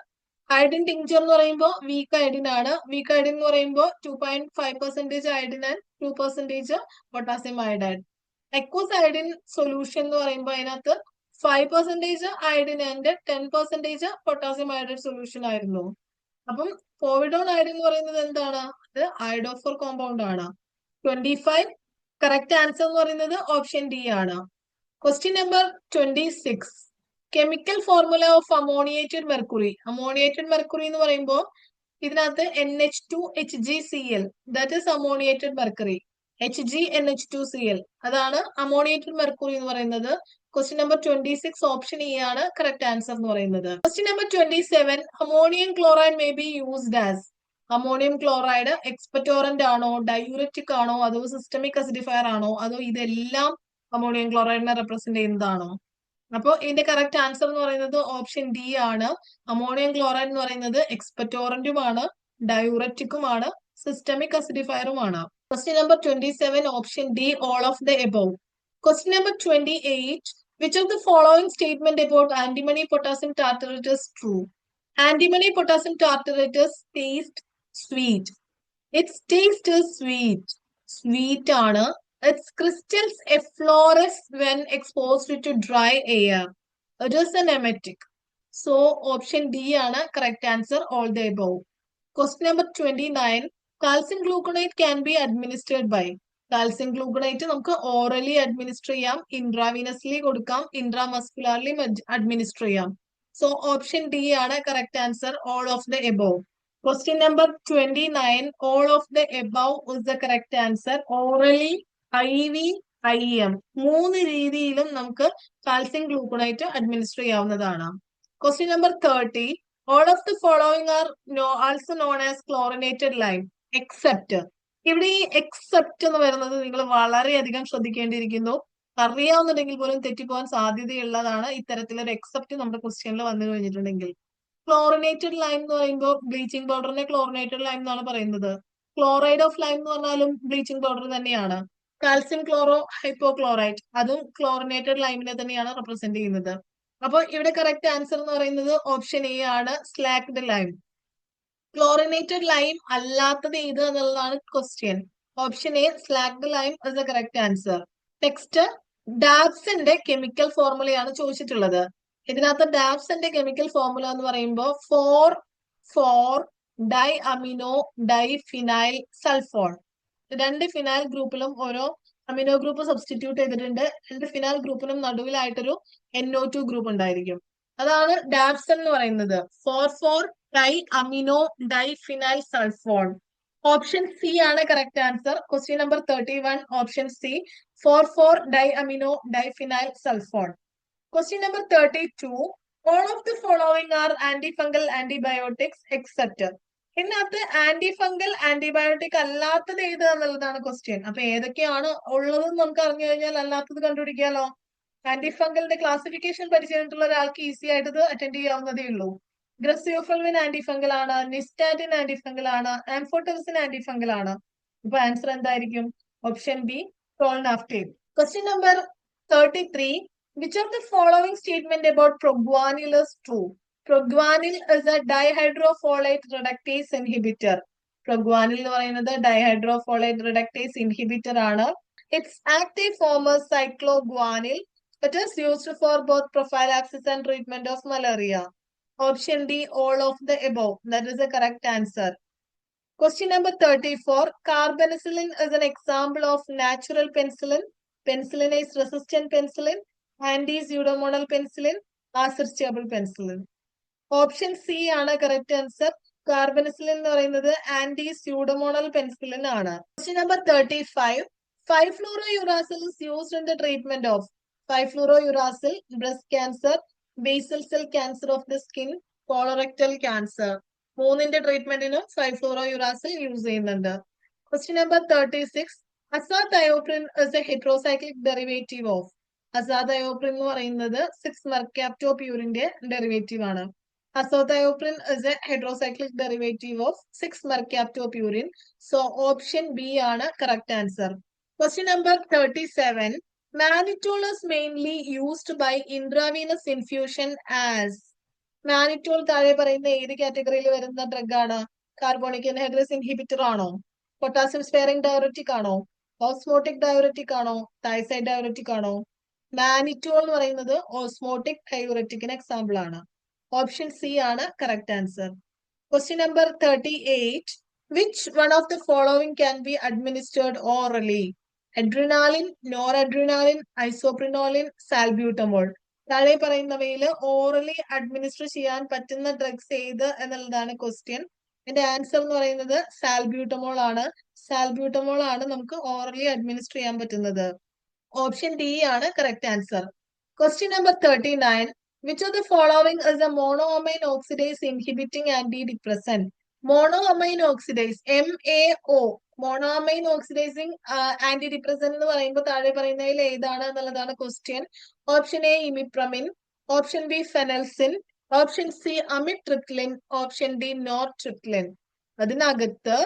അയഡിൻ ടിങ്ചർ എന്ന് പറയുമ്പോൾ വീക്ക് അയഡിൻ ആണ്. വീക്ക് അയഡിൻ എന്ന് പറയുമ്പോൾ 2.5% iodine and 2% potassium iodide. Aqueous iodine solution എന്ന് പറയുമ്പോൾ അതിനകത്ത് 5% iodine and 10% potassium iodide solution ആയിരുന്നു. അപ്പം പോവിഡോൺ അയഡിൻ എന്ന് പറയുന്നത് എന്താണ്? അത് ഐഡോഫോർ കോമ്പൗണ്ട് ആണ്. 25 കറക്റ്റ് ആൻസർ എന്ന് പറയുന്നത് ഓപ്ഷൻ ഡി ആണ്. Question number 26. Chemical formula of ammoniated mercury. Ammoniated mercury എന്ന് പറയുമ്പോൾ ഇതിനകത്ത് NH2HgCl, that is ammoniated mercury. HgNH2Cl അതാണ് അമോണിയേറ്റഡ് മെർക്കുറി എന്ന് പറയുന്നത്. ക്വസ്റ്റ്യൻ നമ്പർ 26 ഓപ്ഷൻ ഇ ആണ് കറക്റ്റ് ആൻസർ എന്ന് പറയുന്നത്. Question number 27. Ammonium chloride may be used as. Ammonium chloride expectorant ആണോ, ഡയൂററ്റിക് ആണോ, അതോ സിസ്റ്റമിക് അസിഡിഫയർ ആണോ, അതോ ഇതെല്ലാം അമോണിയം ക്ലോറൈഡിനെ റെപ്രസെന്റ് ചെയ്യുന്നതാണോ? അപ്പോൾ ഇതിന്റെ കറക്റ്റ് ആൻസർ എന്ന് പറയുന്നത് ഓപ്ഷൻ ഡി ആണ്. അമോണിയം ക്ലോറൈഡ് എന്ന് പറയുന്നത് എക്സ്പെക്ടോറന്റുമാണ്, ഡയൂററ്റിക്കുമാണ്, systemic അസിഡിഫയറുമാണ്. Question number 27, option D, all of the above. Question number 28. Which of the following statement about antimony potassium tartrate is true? Antimony potassium tartrate taste sweet. Its taste is sweet. Sweet ആണ്. Its crystals effloresce when exposed to dry air. It is an emetic. So option D ആണ് correct answer, all the above. Question number 29. Calcium gluconate can be administered by. Calcium gluconate നമുക്ക് ഓറലി അഡ്മിനിസ്റ്റർ ചെയ്യാം, ഇൻട്രാവീനസ്ലി കൊടുക്കാം, ഇൻട്രാമസ്കുലാർലി അഡ്മിനിസ്റ്റർ ചെയ്യാം. സോ ഓപ്ഷൻ ഡി ആണ് correct answer, all of the above. Question number 29. All of the above is the correct answer. Orally, IV, IM 3 രീതിയിലും നമുക്ക് കാൽസ്യം ഗ്ലൂക്കണേറ്റ് അഡ്മിനിസ്റ്റർ ചെയ്യാവുന്നതാണ്. Question number 30. All of the following are also known as chlorinated lime except. ഇവിടെ ഈ എക്സെപ്റ്റ് എന്ന് പറയുന്നത് നിങ്ങൾ വളരെയധികം ശ്രദ്ധിക്കേണ്ടിയിരിക്കുന്നു. അറിയാവുന്നുണ്ടെങ്കിൽ പോലും തെറ്റിപ്പോകാൻ സാധ്യതയുള്ളതാണ് ഇത്തരത്തിലൊരു എക്സെപ്റ്റ് നമ്മുടെ ക്വസ്റ്റ്യനിൽ വന്നു കഴിഞ്ഞിട്ടുണ്ടെങ്കിൽ. ക്ലോറിനേറ്റഡ് ലൈം എന്ന് പറയുമ്പോൾ ബ്ലീച്ചിങ് പൗഡറിനെ ക്ലോറിനേറ്റഡ് ലൈം എന്നാണ് പറയുന്നത്. ക്ലോറൈഡ് ഓഫ് ലൈം എന്ന് പറഞ്ഞാലും ബ്ലീച്ചിങ് പൗഡർ തന്നെയാണ്. കാൽസ്യം ക്ലോറോ ഹൈപ്പോക്ലോറൈറ്റ്, അതും ക്ലോറിനേറ്റഡ് ലൈമിനെ തന്നെയാണ് റെപ്രസെന്റ് ചെയ്യുന്നത്. അപ്പോൾ ഇവിടെ കറക്റ്റ് ആൻസർ എന്ന് പറയുന്നത് ഓപ്ഷൻ എ ആണ്, സ്ലാക്ഡ് ലൈം. ക്ലോറിനേറ്റഡ് ലൈം അല്ലാത്തത് ഏത് എന്നുള്ളതാണ് question. Option A slaked lime is the correct answer. Next, ഡാബ്സിന്റെ കെമിക്കൽ ഫോർമുലയാണ് ചോദിച്ചിട്ടുള്ളത്. ഇതിനകത്ത് ഡാബ്സിന്റെ കെമിക്കൽ ഫോർമുല എന്ന് പറയുമ്പോൾ 4,4 ഡൈഅമിനോ ഡൈഫിനൈൽ സൾഫോൺ. രണ്ട് ഫിനൈൽ ഗ്രൂപ്പിലും ഓരോ അമിനോ ഗ്രൂപ്പ് സബ്സ്റ്റിറ്റ്യൂട്ട് ചെയ്തിട്ടുണ്ട്. രണ്ട് ഫിനൈൽ ഗ്രൂപ്പിനും നടുവിലായിട്ടൊരു NO2 ഗ്രൂപ്പ് ഉണ്ടായിരിക്കും. അതാണ് ഡാബ്സൺ എന്ന് പറയുന്നത്. 4,4 diamino diphenyl sulfone. Option C ആണ് correct answer. Question number 31, option C, 4,4 diamino diphenyl sulfone. Question number 32. All of the following are antifungal antibiotics except. ഇതിനകത്ത് ആന്റിഫംഗൽ ആന്റിബയോട്ടിക് അല്ലാത്തത് ഏത് എന്നുള്ളതാണ് ക്വസ്റ്റ്യൻ. അപ്പൊ ഏതൊക്കെയാണ് ഉള്ളതെന്ന് നമുക്ക് അറിഞ്ഞു കഴിഞ്ഞാൽ അല്ലാത്തത് കണ്ടുപിടിക്കാലോ. ആന്റിഫംഗലിന്റെ ക്ലാസിഫിക്കേഷൻ പരിചയമായിട്ടുള്ള ഒരാൾക്ക് ഈസി ആയിട്ട് ഇത് അറ്റൻഡ് ചെയ്യാവുന്നതേ ഉള്ളൂ. ഗ്രസിയോഫൾവിൻ ആന്റിഫംഗൽ ആണ്, നിസ്റ്റാറ്റിൻ ആന്റിഫംഗൽ ആണ്, ആംഫോടെറിസിൻ ആന്റിഫംഗൽ ആണ്. ഇപ്പൊ ആൻസർ എന്തായിരിക്കും? Option B, tolnaftate. Question number 33. Which of the following statement about proguanil is true? Proguanil is a dihydrofolate reductase inhibitor. Proguanil എന്ന് പറയുന്നത് dihydrofolate reductase inhibitor ആണ്. Its active form is cycloguanil. It is used for both prophylaxis and treatment of malaria. Option D, all of the above. That is the correct answer. Question number 34. Carbenicillin is an example of natural penicillin, penicillinase resistant penicillin, anti-pseudomonal penicillin, acid stable penicillin. Option C ആണ് കറക്റ്റ് ആൻസർ. കാർബനിസിലിൻ എന്ന് പറയുന്നത് ആന്റി-സ്യൂഡോമോണൽ പെൻസിലിൻ ആണ്. Question number 35. 5-fluorouracil is used in the treatment of 5-fluorouracil, breast cancer, basal cell cancer of the skin, colorectal cancer. മൂന്നിന്റെ ട്രീറ്റ്മെന്റിനും 5-fluorouracil യൂസ് ചെയ്യുന്നുണ്ട്. Question number 36. Azathioprine is a heterocyclic derivative of. അസാഥയോപ്രിൻ എന്ന് പറയുന്നത് 6-mercaptopurine ഡെറിവേറ്റീവ് ആണ്. അസോഥയോപ്രിൻ is a heterocyclic derivative of 6-mercaptopurine. So option B ആണ് correct answer. Question number 37. Mannitol is mainly used by intravenous infusion as. Mannitol താഴെ പറയുന്ന ഏത് കാറ്റഗറിയിൽ വരുന്ന ഡ്രഗ് ആണ്? കാർബോണിക് അൻഹൈഡ്രേസ് ഇൻഹിബിറ്റർ ആണോ? പൊട്ടാസ്യം സ്പെയറിംഗ് ഡയററ്റിക് ആണോ? ഓസ്മോട്ടിക് ഡയററ്റിക് ആണോ? തൈസൈഡ് ഡയററ്റിക് ആണോ? മാനിറ്റോൾ എന്ന് പറയുന്നത് ഓസ്മോട്ടിക് ഡയററ്റിക്കിന് എക്സാമ്പിൾ ആണ്. ഓപ്ഷൻ സി ആണ് correct answer. Question number 38. Which one of the following can be administered orally? Adrenaline, noradrenaline, isoprenolone, salbutamol. താഴെ പറയുന്നവയിൽ ഓറലി അഡ്മിനിസ്റ്റർ ചെയ്യാൻ പറ്റുന്ന ഡ്രഗ്സ് ഏത് എന്നുള്ളതാണ് ക്വസ്റ്റ്യൻ. എന്റെ ആൻസർ എന്ന് പറയുന്നത് സാൽബ്യൂട്ടമോൾ ആണ്. സാൽബ്യൂട്ടമോൾ ആണ് നമുക്ക് ഓറലി അഡ്മിനിസ്റ്റർ ചെയ്യാൻ പറ്റുന്നത്. ഓപ്ഷൻ ഡി ആണ് correct answer. Question number 39. Which of the following is a monoamine oxidase inhibiting antidepressant? Monoamine oxidase, MAO, monoamine oxidising antidepressant എന്ന് പറയുമ്പോൾ താഴെ പറയുന്നതിൽ ഏതാണ് എന്നുള്ളതാണ് question. Option A imipramine, option B phenelzine, option C amitriptyline, option D nortriptyline. അതിനകത്ത്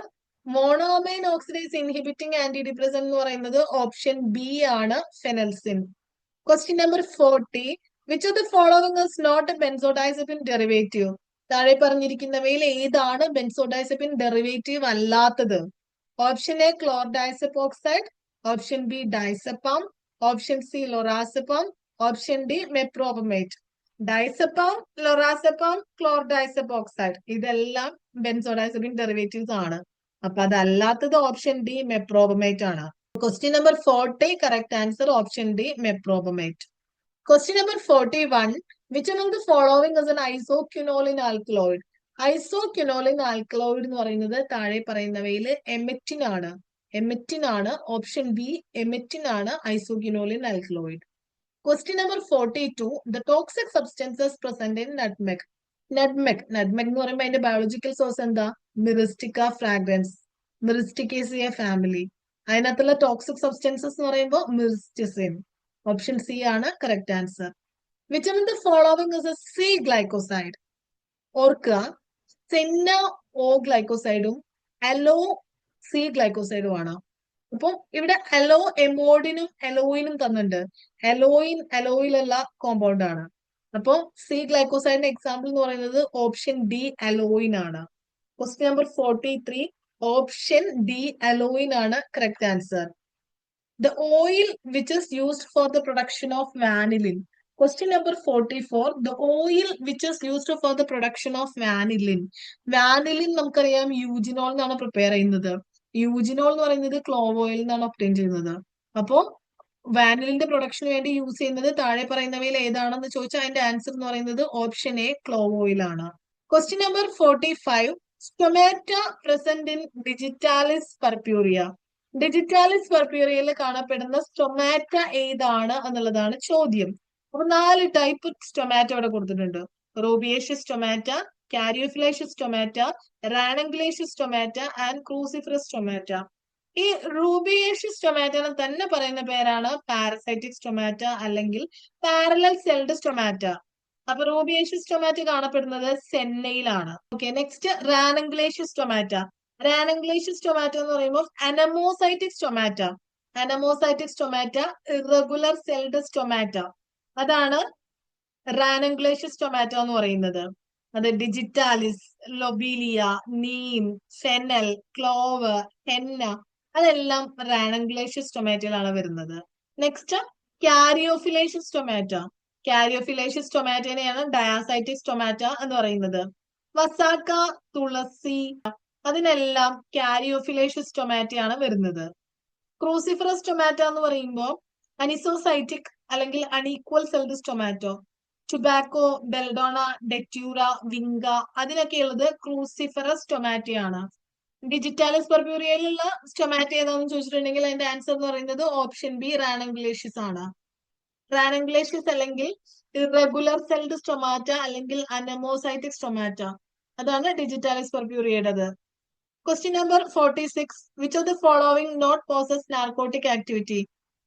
മോണോഅമൈൻ ഓക്സിഡൈസ് ഇൻഹിബിറ്റിംഗ് ആന്റിഡിപ്രസന്റ് എന്ന് പറയുന്നത് ഓപ്ഷൻ ബി ആണ്, phenelzine. Question number 40. Which of the following is not a benzodiazepine derivative? താഴെ പറഞ്ഞിരിക്കുന്നവയിൽ ഏതാണ് ബെൻസോഡൈസെപ്പിൻ ഡെറിവേറ്റീവ് അല്ലാത്തത്? Option A chlordiazepoxide, option B diazepam, option C lorazepam, option D meprobamate. Diazepam, lorazepam, chlordiazepoxide ഇതെല്ലാം ബെൻസോഡൈസെപ്പിൻ ഡെറിവേറ്റീവ്സ് ആണ്. അപ്പൊ അതല്ലാത്തത് ഓപ്ഷൻ ഡി മെപ്രോപമേറ്റ് ആണ്. Question number 40 correct answer option D meprobamate. Question number 41. Which among the following is an isoquinoline alkaloid? Isoquinoline alkaloid എന്ന് പറയുന്നത് താഴെ പറയുന്നവയിൽ എമെറ്റിൻ ആണ്. എമെറ്റിൻ ആണ്. ഓപ്ഷൻ ബി എമെറ്റിൻ ആണ് isoquinoline alkaloid. Question number 42. The toxic substances present in nutmeg. നട്മെഗ് എന്ന് പറയുമ്പോൾ അതിന്റെ ബയോളജിക്കൽ സോഴ്സ് എന്താ? മിറിസ്റ്റിക്ക ഫ്രാഗ്രൻസ്, മിറിസ്റ്റിക്കേസിയ ഫാമിലി. അതിനകത്തുള്ള ടോക്സിക് സബ്സ്റ്റൻസസ് എന്ന് പറയുമ്പോൾ മിറിസ്റ്റിസിൻ. ഓപ്ഷൻ സി ആണ് correct answer. Which of the following is A C glycoside? ഓർക്കുക, സെന്ന ഓ ഗ്ലൈക്കോസൈഡും അലോ സി ഗ്ലൈക്കോസൈഡും ആണ്. അപ്പൊ ഇവിടെ അലോ എമോഡിനും അലോയിനും തന്നിട്ടുണ്ട്. അലോയിലുള്ള കോമ്പൗണ്ട് ആണ്. അപ്പൊ സി ഗ്ലൈക്കോസൈഡിന്റെ എക്സാമ്പിൾ എന്ന് പറയുന്നത് ഓപ്ഷൻ ഡി അലോയിൻ ആണ്. ക്വസ്റ്റ്യൻ നമ്പർ 43, ഓപ്ഷൻ ഡി അലോയിൻ ആണ് correct answer. The oil which is used for the production of vanillin. Question number 44. The oil which is used for the production of vanillin. Vanillin നമുക്കറിയാം യൂജിനോൾ എന്നാണ് പ്രിപ്പയർ ചെയ്യുന്നത്. യൂജിനോൾ എന്ന് പറയുന്നത് ക്ലോവ് ഓയിൽ നിന്നാണ് ഒപ്റ്റൈൻ ചെയ്യുന്നത്. അപ്പോ വാനിലിന്റെ പ്രൊഡക്ഷന് വേണ്ടി യൂസ് ചെയ്യുന്നത് താഴെ പറയുന്നവയിൽ ഏതാണെന്ന് ചോദിച്ചാൽ അതിന്റെ ആൻസർ എന്ന് പറയുന്നത് ഓപ്ഷൻ എ ക്ലോവ് ഓയിൽ ആണ്. Question number 45. Stomata present in digitalis purpurea. Digitalis പർപ്യൂറിയയിൽ കാണപ്പെടുന്ന സ്റ്റൊമാറ്റ ഏതാണ് എന്നുള്ളതാണ് ചോദ്യം. അപ്പൊ 4 ടൈപ്പ് സ്റ്റൊമാറ്റ ഇവിടെ കൊടുത്തിട്ടുണ്ട്. Rubiaceous stomata, caryophyllaceous stomata, ranunculaceous stomata and cruciferous stomata. ഈ റൂബിയേഷ്യസ് സ്റ്റൊമാറ്റനെ തന്നെ പറയുന്ന പേരാണ് പാരസൈറ്റിക് സ്റ്റൊമാറ്റ അല്ലെങ്കിൽ പാരലൽ സെൽഡ് സ്റ്റൊമാറ്റ. അപ്പൊ റൂബിയേഷ്യസ് സ്റ്റൊമാറ്റ കാണപ്പെടുന്നത് സെന്നയിലാണ്. Okay, next ranunculaceous stomata. Ranunculaceous stomata എന്ന് പറയുമ്പോൾ anomocytic stomata. Anomocytic stomata irregular celled stomata. അതാണ് റാനംഗ്ലേഷ്യസ് സ്റ്റൊമാറ്റ എന്ന് പറയുന്നത്. അത് digitalis, lobelia, neem, fennel, clove, henna അതെല്ലാം റാനംഗ്ലേഷ്യസ് സ്റ്റൊമാറ്റയിലാണ് വരുന്നത്. Next caryophyllaceous stomata. കാരിയോഫിലേഷ്യസ് സ്റ്റൊമാറ്റോനെയാണ് ഡയാസൈറ്റിക് സ്റ്റൊമാറ്റ എന്ന് പറയുന്നത്. വസാക്ക, തുളസി അതിനെല്ലാം കാരിയോഫിലേഷ്യസ് സ്റ്റൊമാറ്റയാണ് വരുന്നത്. ക്രൂസിഫറസ് സ്റ്റൊമാറ്റ എന്ന് പറയുമ്പോൾ അനിസോസൈറ്റിക് അല്ലെങ്കിൽ unequal celled stomata. Tobacco, belladonna, datura, vinca അതിനൊക്കെയുള്ളത് ക്രൂസിഫറസ് സ്റ്റൊമാറ്റയാണ്. ഡിജിറ്റാലിസ് പർപ്യൂറിയയിലുള്ള സ്റ്റൊമാറ്റ ഏതാണെന്ന് ചോദിച്ചിട്ടുണ്ടെങ്കിൽ അതിന്റെ ആൻസർ എന്ന് പറയുന്നത് ഓപ്ഷൻ ബി റാനംഗ്ലേഷ്യസ് ആണ്. റാനംഗ്ലേഷ്യസ് അല്ലെങ്കിൽ ഇറഗുലർ സെൽഡ് സ്റ്റൊമാറ്റ അല്ലെങ്കിൽ അനമോസൈറ്റിക് സ്റ്റൊമാറ്റ അതാണ് ഡിജിറ്റാലിസ് പർപ്യൂറിയയുടേത്. Question number 46. Which of the following not possess narcotic activity.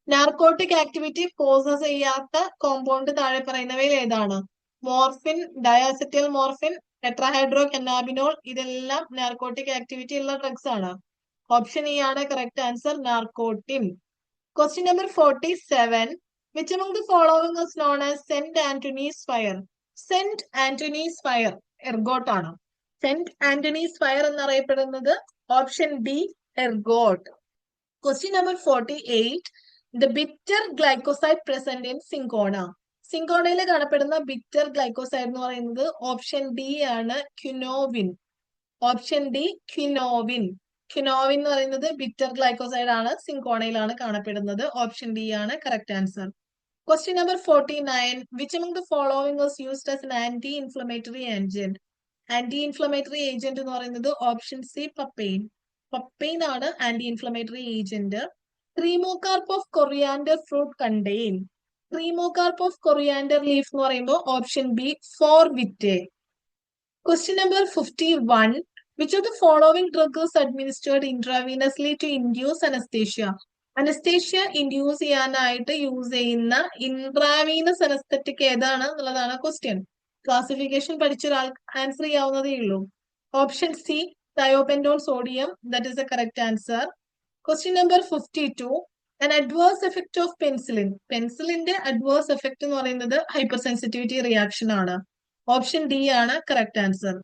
Narcotic activity possess ചെയ്യാത്ത കോമ്പൗണ്ട് താഴെ പറയുന്നവയിൽ ഏതാണ്? Morphine, diacetyl morphine, tetrahydro cannabinol ഇതെല്ലാം നാർക്കോട്ടിക് ആക്ടിവിറ്റി ഉള്ള ഡ്രഗ്സ് ആണ്. ഓപ്ഷൻ ഇ ആണ് correct answer, narcotine. Question number 47. Which among the following is known as St. Anthony's fire? St. Anthony's fire ergot ആണ്. സെന്റ് ആന്റണീസ് ഫയർ എന്നറിയപ്പെടുന്നത് option D ergot. Question number 48. The bitter glycoside present in cinchona. സിങ്കോണയിൽ കാണപ്പെടുന്ന ബിറ്റർ ഗ്ലൈക്കോസൈഡ് എന്ന് പറയുന്നത് ഓപ്ഷൻ ഡി ആണ്, ക്വിനോവിൻ. Option D ക്വിനോവിൻ. ക്വിനോവിൻ എന്ന് പറയുന്നത് ബിറ്റർ ഗ്ലൈക്കോസൈഡ് ആണ്, സിങ്കോണയിലാണ് കാണപ്പെടുന്നത്. ഓപ്ഷൻ ഡി ആണ് correct answer. Question number 49. Which among the following was used as an anti-inflammatory agent? Anti-inflammatory agent എന്ന് പറയുന്നത് ഓപ്ഷൻ സി പപ്പെയിൻ. പപ്പെയിൻ ആണ് anti-inflammatory agent. Cremocarp of coriander fruit contain. Cremocarp of coriander leaf എന്ന് പറയുമ്പോൾ option B four vittae. Question number 51. Which of the following drug is administered intravenously to induce anesthesia? Anaesthesia induce ചെയ്യാനായിട്ട് യൂസ് ചെയ്യുന്ന ഇൻട്രാവീനസ് അനസ്തെറ്റിക് ഏതാണ് എന്നുള്ളതാണ് ക്വസ്റ്റ്യൻ. ക്ലാസിഫിക്കേഷൻ പഠിച്ച ഒരാൾ ആൻസർ ചെയ്യാവുന്നതേ ഉള്ളൂ. Option C thiopental sodium, that is a correct answer. Question number 52. An adverse effect of penicillin. പെൻസിലിന്റെ അഡ്വേഴ്സ് എഫക്ട് എന്ന് പറയുന്നത് ഹൈപ്പർ സെൻസിറ്റിവിറ്റി റിയാക്ഷൻ ആണ്. ഓപ്ഷൻ ഡി ആണ് correct answer.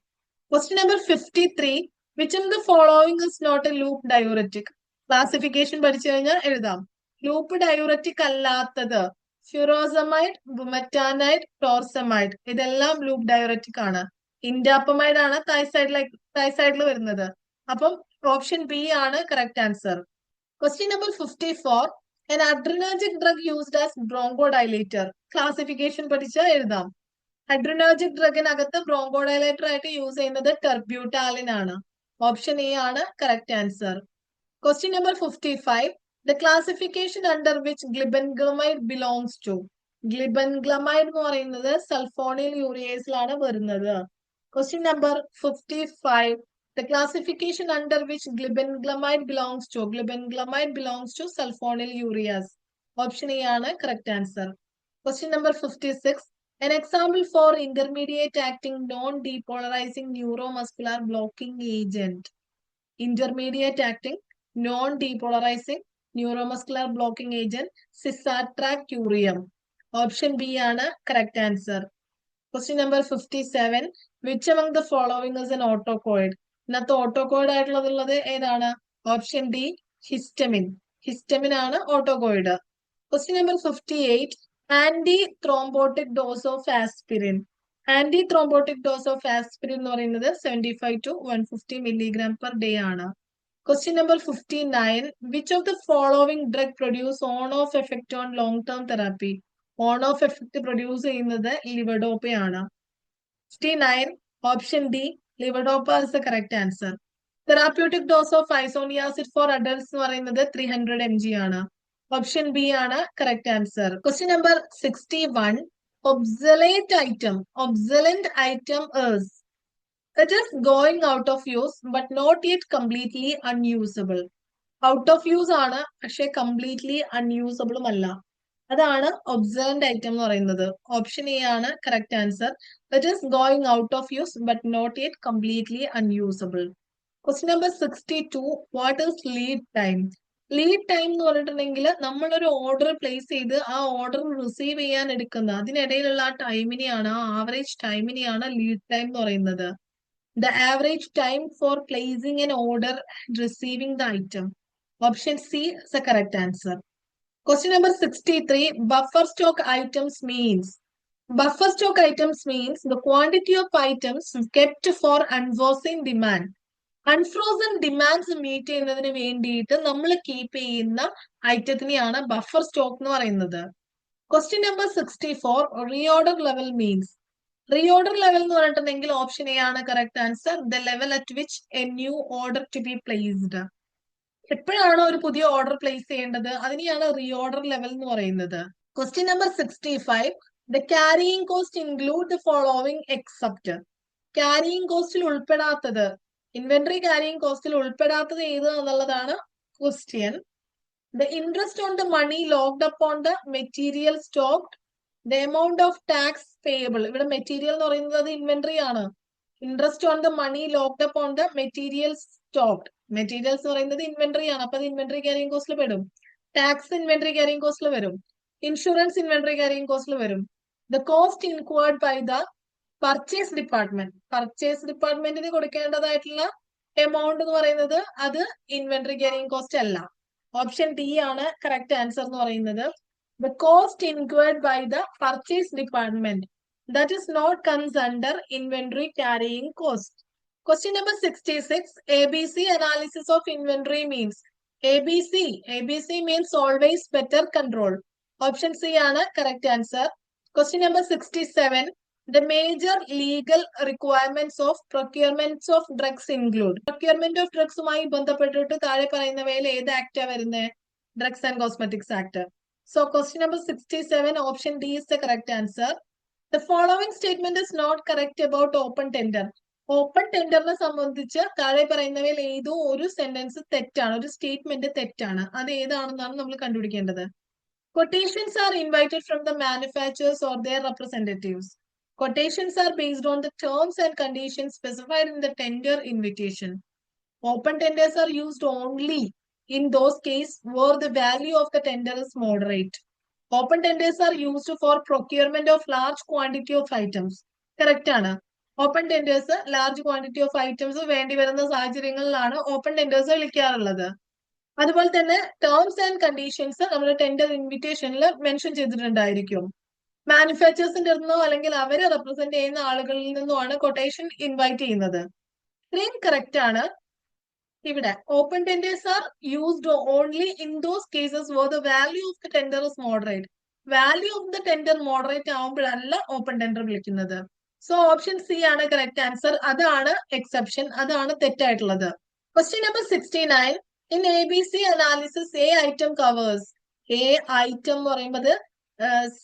Question number 53. Which of the following is not a loop diuretic? Classification പഠിച്ചു കഴിഞ്ഞാൽ എഴുതാം. ലൂപ്പ് ഡയൂററ്റിക് അല്ലാത്തത് ഫ്യൂറോസമൈഡ്, ബുമറ്റാനൈഡ്, ടോർസമൈഡ് ഇതെല്ലാം ലൂപ്പ് ഡയൂററ്റിക് ആണ്. ഇൻഡാപ്പമൈഡ് ആണ് തൈസൈഡിൽ വരുന്നത്. അപ്പം ഓപ്ഷൻ ബി ആണ് correct answer. Question number 54. An adrenergic drug used as bronchodilator. Classification പഠിച്ചാൽ എഴുതാം. അഡ്രിനർജിക് ഡ്രഗിനകത്ത് ബ്രോങ്കോഡൈലേറ്റർ ആയിട്ട് യൂസ് ചെയ്യുന്നത് ടെർബ്യൂട്ടാലിൻ ആണ്. ഓപ്ഷൻ എ ആണ് correct answer. Question number 55. The classification under which glibenclamide belongs to. glibenclamide എന്ന് പറയുന്നത് സൾഫോണിൽ യൂറിയേസിലാണ് വരുന്നത്. Question number 55. The classification under which glibenclamide belongs to. Glibenclamide belongs to sulfonyl ureas. Option A ആണ് correct answer. Question number 56. An example for intermediate acting non-depolarizing neuromuscular blocking agent. Intermediate acting non-depolarizing neuromuscular blocking agent cisatracurium. Option B ആണ് correct answer. Question number 57. Which among the following is an autocoid? ഇന്നത്തെ ഓട്ടോകോയിഡ് ആയിട്ടുള്ളത് ഏതാണ്? Option D histamine. ഹിസ്റ്റമിൻ ആണ് autacoid. Question number 58. Anti thrombotic dose of aspirin. Anti thrombotic dose of aspirin എന്ന് പറയുന്നത് 75 to 150 milligram per day ആണ്. Question number 59. Which of the following drug produce on off effect on long term therapy? On off effect produce ചെയ്യുന്നത് ലിവഡോപ്പയാണ്. 59. Option D levodopa is the correct answer. Therapeutic dose of isoniazid for adults എന്ന് പറയുന്നത് 300 mg ആണ്. ഓപ്ഷൻ ബി ആണ് correct answer. Question number 61. Obsolete item. Obsolete item is it is going out of use but not yet completely unusable. Out of use ആണ്, പക്ഷെ കംപ്ലീറ്റ്ലി അൺയൂസബിളും അല്ല. അതാണ് ഒബ്സലന്റ് ഐറ്റം എന്ന് പറയുന്നത്. ഓപ്ഷൻ എ ആണ് correct answer. It is going out of use but not yet completely unusable. Question number 62. What is lead time? Lead time എന്ന് പറഞ്ഞിട്ടുണ്ടെങ്കിൽ നമ്മളൊരു ഓർഡർ പ്ലേസ് ചെയ്ത് ആ ഓർഡർ റിസീവ് ചെയ്യാൻ എടുക്കുന്ന അതിനിടയിലുള്ള ആ ടൈമിനെയാണ്, ആ ആവറേജ് ടൈമിനെയാണ് ലീഡ് ടൈം എന്ന് പറയുന്നത്. The average time for placing an order and receiving the item. Option C is a correct answer. Question number 63. Buffer stock items means. Buffer stock items means the quantity of items kept for unforeseen demand. Unforeseen demands meet ചെയ്യുന്നതിന് വേണ്ടിയിട്ട് നമ്മൾ കീപ്പ് ചെയ്യുന്ന ഐറ്റത്തിനെയാണ് ബഫർ സ്റ്റോക്ക് എന്ന് പറയുന്നത്. Question number 64. Reorder level means. Reorder level എന്ന് പറഞ്ഞിട്ടുണ്ടെങ്കിൽ ഓപ്ഷൻ എ ആണ് correct answer. The level at which a new order to be placed. എപ്പോഴാണോ ഒരു പുതിയ ഓർഡർ പ്ലേസ് ചെയ്യേണ്ടത് അതിനെയാണ് റീഓർഡർ ലെവൽ എന്ന് പറയുന്നത്. Question number 65. The carrying cost include the following except. Carrying കോസ്റ്റിൽ ഉൾപ്പെടാത്തത്, ഇൻവെന്ററി ക്യാരിയിങ് കോസ്റ്റിൽ ഉൾപ്പെടാത്തത് ഏത് എന്നുള്ളതാണ് question. The interest on the money locked up on the material stocked. The amount of tax payable. ഇവിടെ മെറ്റീരിയൽ എന്ന് പറയുന്നത് ഇൻവെന്ററി ആണ്. Interest on the money locked up on the material stocked. Materials പറയുന്നത് ഇൻവെന്ററി ആണ്, അപ്പൊ അത് ഇൻവെന്ററി ക്യാരിയിങ് കോസ്റ്റിൽ പെടും. ടാക്സ് ഇൻവെന്ററി ക്യാരിയിങ് കോസ്റ്റിൽ വരും. ഇൻഷുറൻസ് ഇൻവെന്ററി ക്യാരിയിങ് കോസ്റ്റിൽ വരും. The cost incurred by the purchase department. Purchase ഡിപ്പാർട്ട്മെന്റിന് കൊടുക്കേണ്ടതായിട്ടുള്ള എമൗണ്ട് എന്ന് പറയുന്നത് അത് ഇൻവെന്ററി ക്യാരിയിങ് കോസ്റ്റ് അല്ല. ഓപ്ഷൻ ഡി ആണ് കറക്റ്റ് ആൻസർ എന്ന് പറയുന്നത്. The cost incurred by the purchase department that is not comes under inventory carrying cost. Question number 66. ABC analysis of inventory means. ABC means always better control. Option C ആണ് correct answer. Question number 67. The major legal requirements of procurements of drugs include. Procurement of drugs ഉമായി ബന്ധപ്പെട്ടിട്ട് താഴെ പറയുന്നവയിൽ ഏത് ആക്ട് വരുന്നത്? Drugs and Cosmetics Act. So question number 67, option D is the correct answer. The following statement is not correct about open tender. Open ടെൻഡറിനെ സംബന്ധിച്ച് താഴെ പറയുന്നവയിൽ ഏതോ ഒരു സെന്റൻസ് തെറ്റാണ്, ഒരു സ്റ്റേറ്റ്മെന്റ് തെറ്റാണ്. അത് ഏതാണെന്നാണ് നമ്മൾ കണ്ടുപിടിക്കേണ്ടത്. Quotations are invited from the manufacturers or their representatives. Quotations are based on the terms and conditions specified in the tender invitation. Open tenders are used only in those cases where the value of the tender is moderate. Open tenders are used for procurement of large quantity of items. Correct ആണ്. Open tenders large quantity of items വേണ്ടി വരുന്ന സാഹചര്യങ്ങളിലാണ് ഓപ്പൺ ടെൻഡേഴ്സ് വിളിക്കാറുള്ളത്. അതുപോലെ തന്നെ ടേംസ് ആൻഡ് കണ്ടീഷൻസ് നമ്മുടെ ടെൻഡർ ഇൻവിറ്റേഷനിൽ മെൻഷൻ ചെയ്തിട്ടുണ്ടായിരിക്കും. മാനുഫാക്ചേഴ്സിന്റെ അടുത്തോ അല്ലെങ്കിൽ അവരെ റെപ്രസെന്റ് ചെയ്യുന്ന ആളുകളിൽ നിന്നുമാണ് കൊട്ടേഷൻ ഇൻവൈറ്റ് ചെയ്യുന്നത്. ഇത്രയും കറക്റ്റ് ആണ്. ഇവിടെ open tenders are used only in those cases where the value of the tender is moderate. Value of the tender moderate ആവുമ്പോഴല്ല ഓപ്പൺ ടെൻഡർ വിളിക്കുന്നത്. സോ ഓപ്ഷൻ സി ആണ് കറക്റ്റ് ആൻസർ. അതാണ് എക്സെപ്ഷൻ, അതാണ് തെറ്റായിട്ടുള്ളത്. Question number 69. In ABC analysis A item covers. A item എന്ന് പറയുന്നത്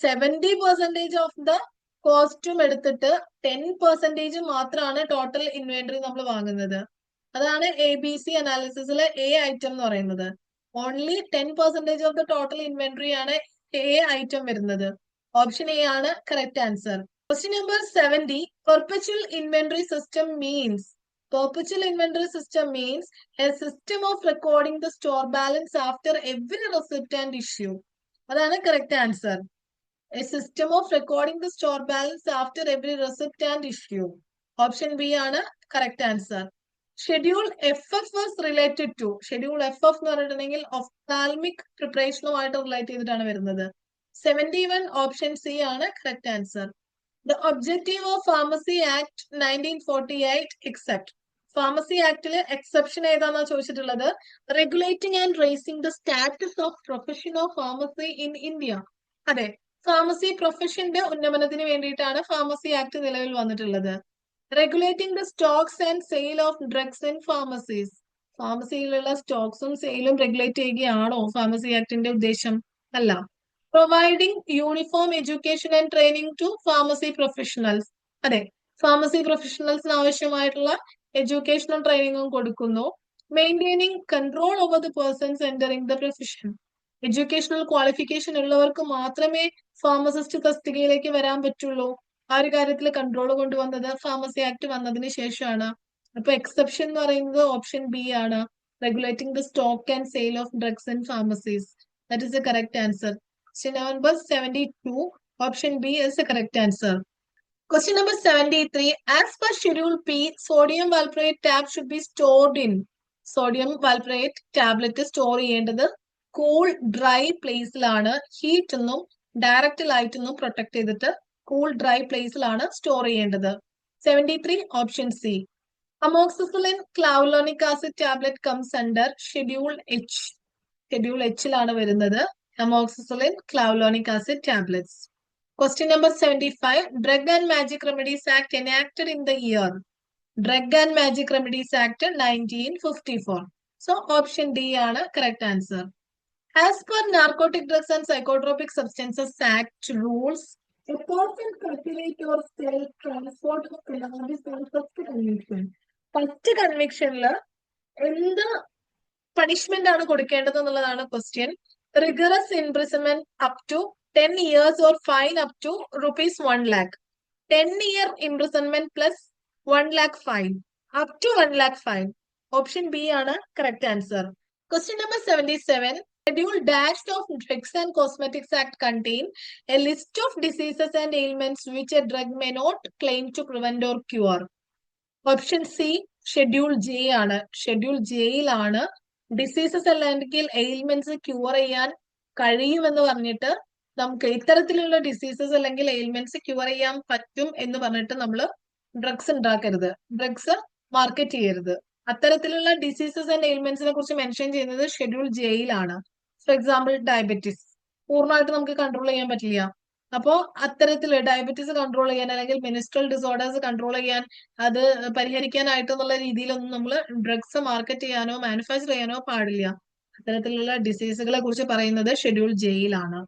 70% ഓഫ് ദ കോസ്റ്റും എടുത്തിട്ട് 10% മാത്രമാണ് ടോട്ടൽ ഇൻവെന്ററി നമ്മൾ വാങ്ങുന്നത്. അതാണ് ABC അനാലിസിസിലെ എ ഐറ്റം എന്ന് പറയുന്നത്. Only 10% of the total inventory ആണ് എ ഐറ്റം വരുന്നത്. ഓപ്ഷൻ എ ആണ് correct answer. Question number 70. Perpetual inventory system means. Perpetual inventory system means a system of recording the store balance after every receipt and issue. അതാണ് correct answer. A system of recording the store balance after every receipt and issue. Option B ആണ് correct answer. Schedule FF was related to. Schedule FF എന്ന് പറഞ്ഞിട്ടുണ്ടെങ്കിൽ ophthalmic preparationുമായിട്ട് റിലേറ്റ് ചെയ്തിട്ടാണ് വരുന്നത്. 71 ഓപ്ഷൻ സി ആണ് correct answer. The objective of Pharmacy Act 1948 except. Pharmacy ആക്ടില് എക്സെപ്ഷൻ ഏതാണെന്നാ ചോദിച്ചിട്ടുള്ളത്. Regulating and raising the status of profession of pharmacy in India. അതെ, ഫാർമസി പ്രൊഫഷന്റെ ഉന്നമനത്തിന് വേണ്ടിയിട്ടാണ് ഫാർമസി ആക്ട് നിലവിൽ വന്നിട്ടുള്ളത്. Regulating the stocks and sale of drugs in pharmacies. ഫാർമസിയിലുള്ള സ്റ്റോക്സും സെയിലും റെഗുലേറ്റ് ചെയ്യുകയാണോ ഫാർമസി ആക്ടിന്റെ ഉദ്ദേശം? അല്ല. Providing uniform education and training to pharmacy professionals. അതെ, ഫാർമസി പ്രൊഫഷണൽസിന് ആവശ്യമായിട്ടുള്ള എഡ്യൂക്കേഷനും ട്രെയിനിങ്ങും കൊടുക്കുന്നു. Maintaining control over the persons entering the profession. Educational qualification ഉള്ളവർക്ക് മാത്രമേ ഫാർമസിസ്റ്റ് തസ്തികയിലേക്ക് വരാൻ പറ്റുള്ളൂ. ആ ഒരു കാര്യത്തിൽ കൺട്രോൾ കൊണ്ടുവന്നത് ഫാർമസി ആക്ട് വന്നതിന് ശേഷമാണ്. അപ്പൊ എക്സെപ്ഷൻ എന്ന് പറയുന്നത് ഓപ്ഷൻ ബി ആണ്. Regulating the stock and sale of drugs in pharmacies. That is the correct answer. Question number 72, option B is the correct answer. Question number 73, as per schedule P, sodium valproate tab should be stored in. Sodium valproate tablet store ചെയ്യേണ്ടത് cool dry placeലാണ്. ഹീറ്റ് ഒന്നും ഡയറക്റ്റ് ലൈറ്റ് ഒന്നും പ്രൊട്ടക്ട് ചെയ്തിട്ട് cool dry placeലാണ് സ്റ്റോർ ചെയ്യേണ്ടത്. 73 option C. Amoxicillin clavulanic acid tablet comes under schedule H. Schedule Hലാണ് വരുന്നത്. Amoxicillin clavulanic acid tablets. Question number 75. Drug and Magic Remedies Act enacted in the year. Drug and Magic Remedies Act 1954. So option D ആണ് correct answer. As per Narcotic Drugs and Psychotropic Substances Act rules, a person cultivate or sell transport of cannabis on first conviction. First കൺവിക്ഷനില് എന്ത് പണിഷ്മെന്റ് ആണ് കൊടുക്കേണ്ടത് എന്നുള്ളതാണ് question. Rigorous imprisonment up to 10 years or fine up to rupees 1 lakh. 10-year imprisonment plus 1 lakh fine. Up to 1 lakh fine. Option B ആണ് correct answer. Question number 77. Schedule dash of Drugs and Cosmetics Act contain a list of diseases and ailments which a drug may not claim to prevent or cure. Option C. Schedule J ആണ്. Schedule Jയിലാണ് ഡിസീസസ് അല്ലെങ്കിൽ എയിൽമെന്റ്സ് ക്യൂർ ചെയ്യാൻ കഴിയുമെന്ന് പറഞ്ഞിട്ട് നമുക്ക് ഇത്തരത്തിലുള്ള ഡിസീസസ് അല്ലെങ്കിൽ എയിൽമെന്റ്സ് ക്യൂർ ചെയ്യാൻ പറ്റും എന്ന് പറഞ്ഞിട്ട് നമ്മൾ ഡ്രഗ്സ് ഉണ്ടാക്കരുത്, ഡ്രഗ്സ് മാർക്കറ്റ് ചെയ്യരുത്. അത്തരത്തിലുള്ള ഡിസീസസ് ആൻഡ് എയിൽമെന്റ്സിനെ കുറിച്ച് മെൻഷൻ ചെയ്യുന്നത് ഷെഡ്യൂൾ ജെയിലാണ്. ഫോർ എക്സാമ്പിൾ ഡയബറ്റിസ് പൂർണ്ണമായിട്ട് നമുക്ക് കൺട്രോൾ ചെയ്യാൻ പറ്റില്ല. അപ്പോ അത്തരത്തില് ഡയബറ്റീസ് കൺട്രോൾ ചെയ്യാൻ അല്ലെങ്കിൽ മെനിസ്ട്രൽ ഡിസോർഡേഴ്സ് കൺട്രോൾ ചെയ്യാൻ, അത് പരിഹരിക്കാനായിട്ടെന്നുള്ള രീതിയിലൊന്നും നമ്മൾ ഡ്രഗ്സ് മാർക്കറ്റ് ചെയ്യാനോ മാനുഫാക്ചർ ചെയ്യാനോ പാടില്ല. അത്തരത്തിലുള്ള ഡിസീസുകളെ കുറിച്ച് പറയുന്നത് ഷെഡ്യൂൾ ജെയിലാണ്.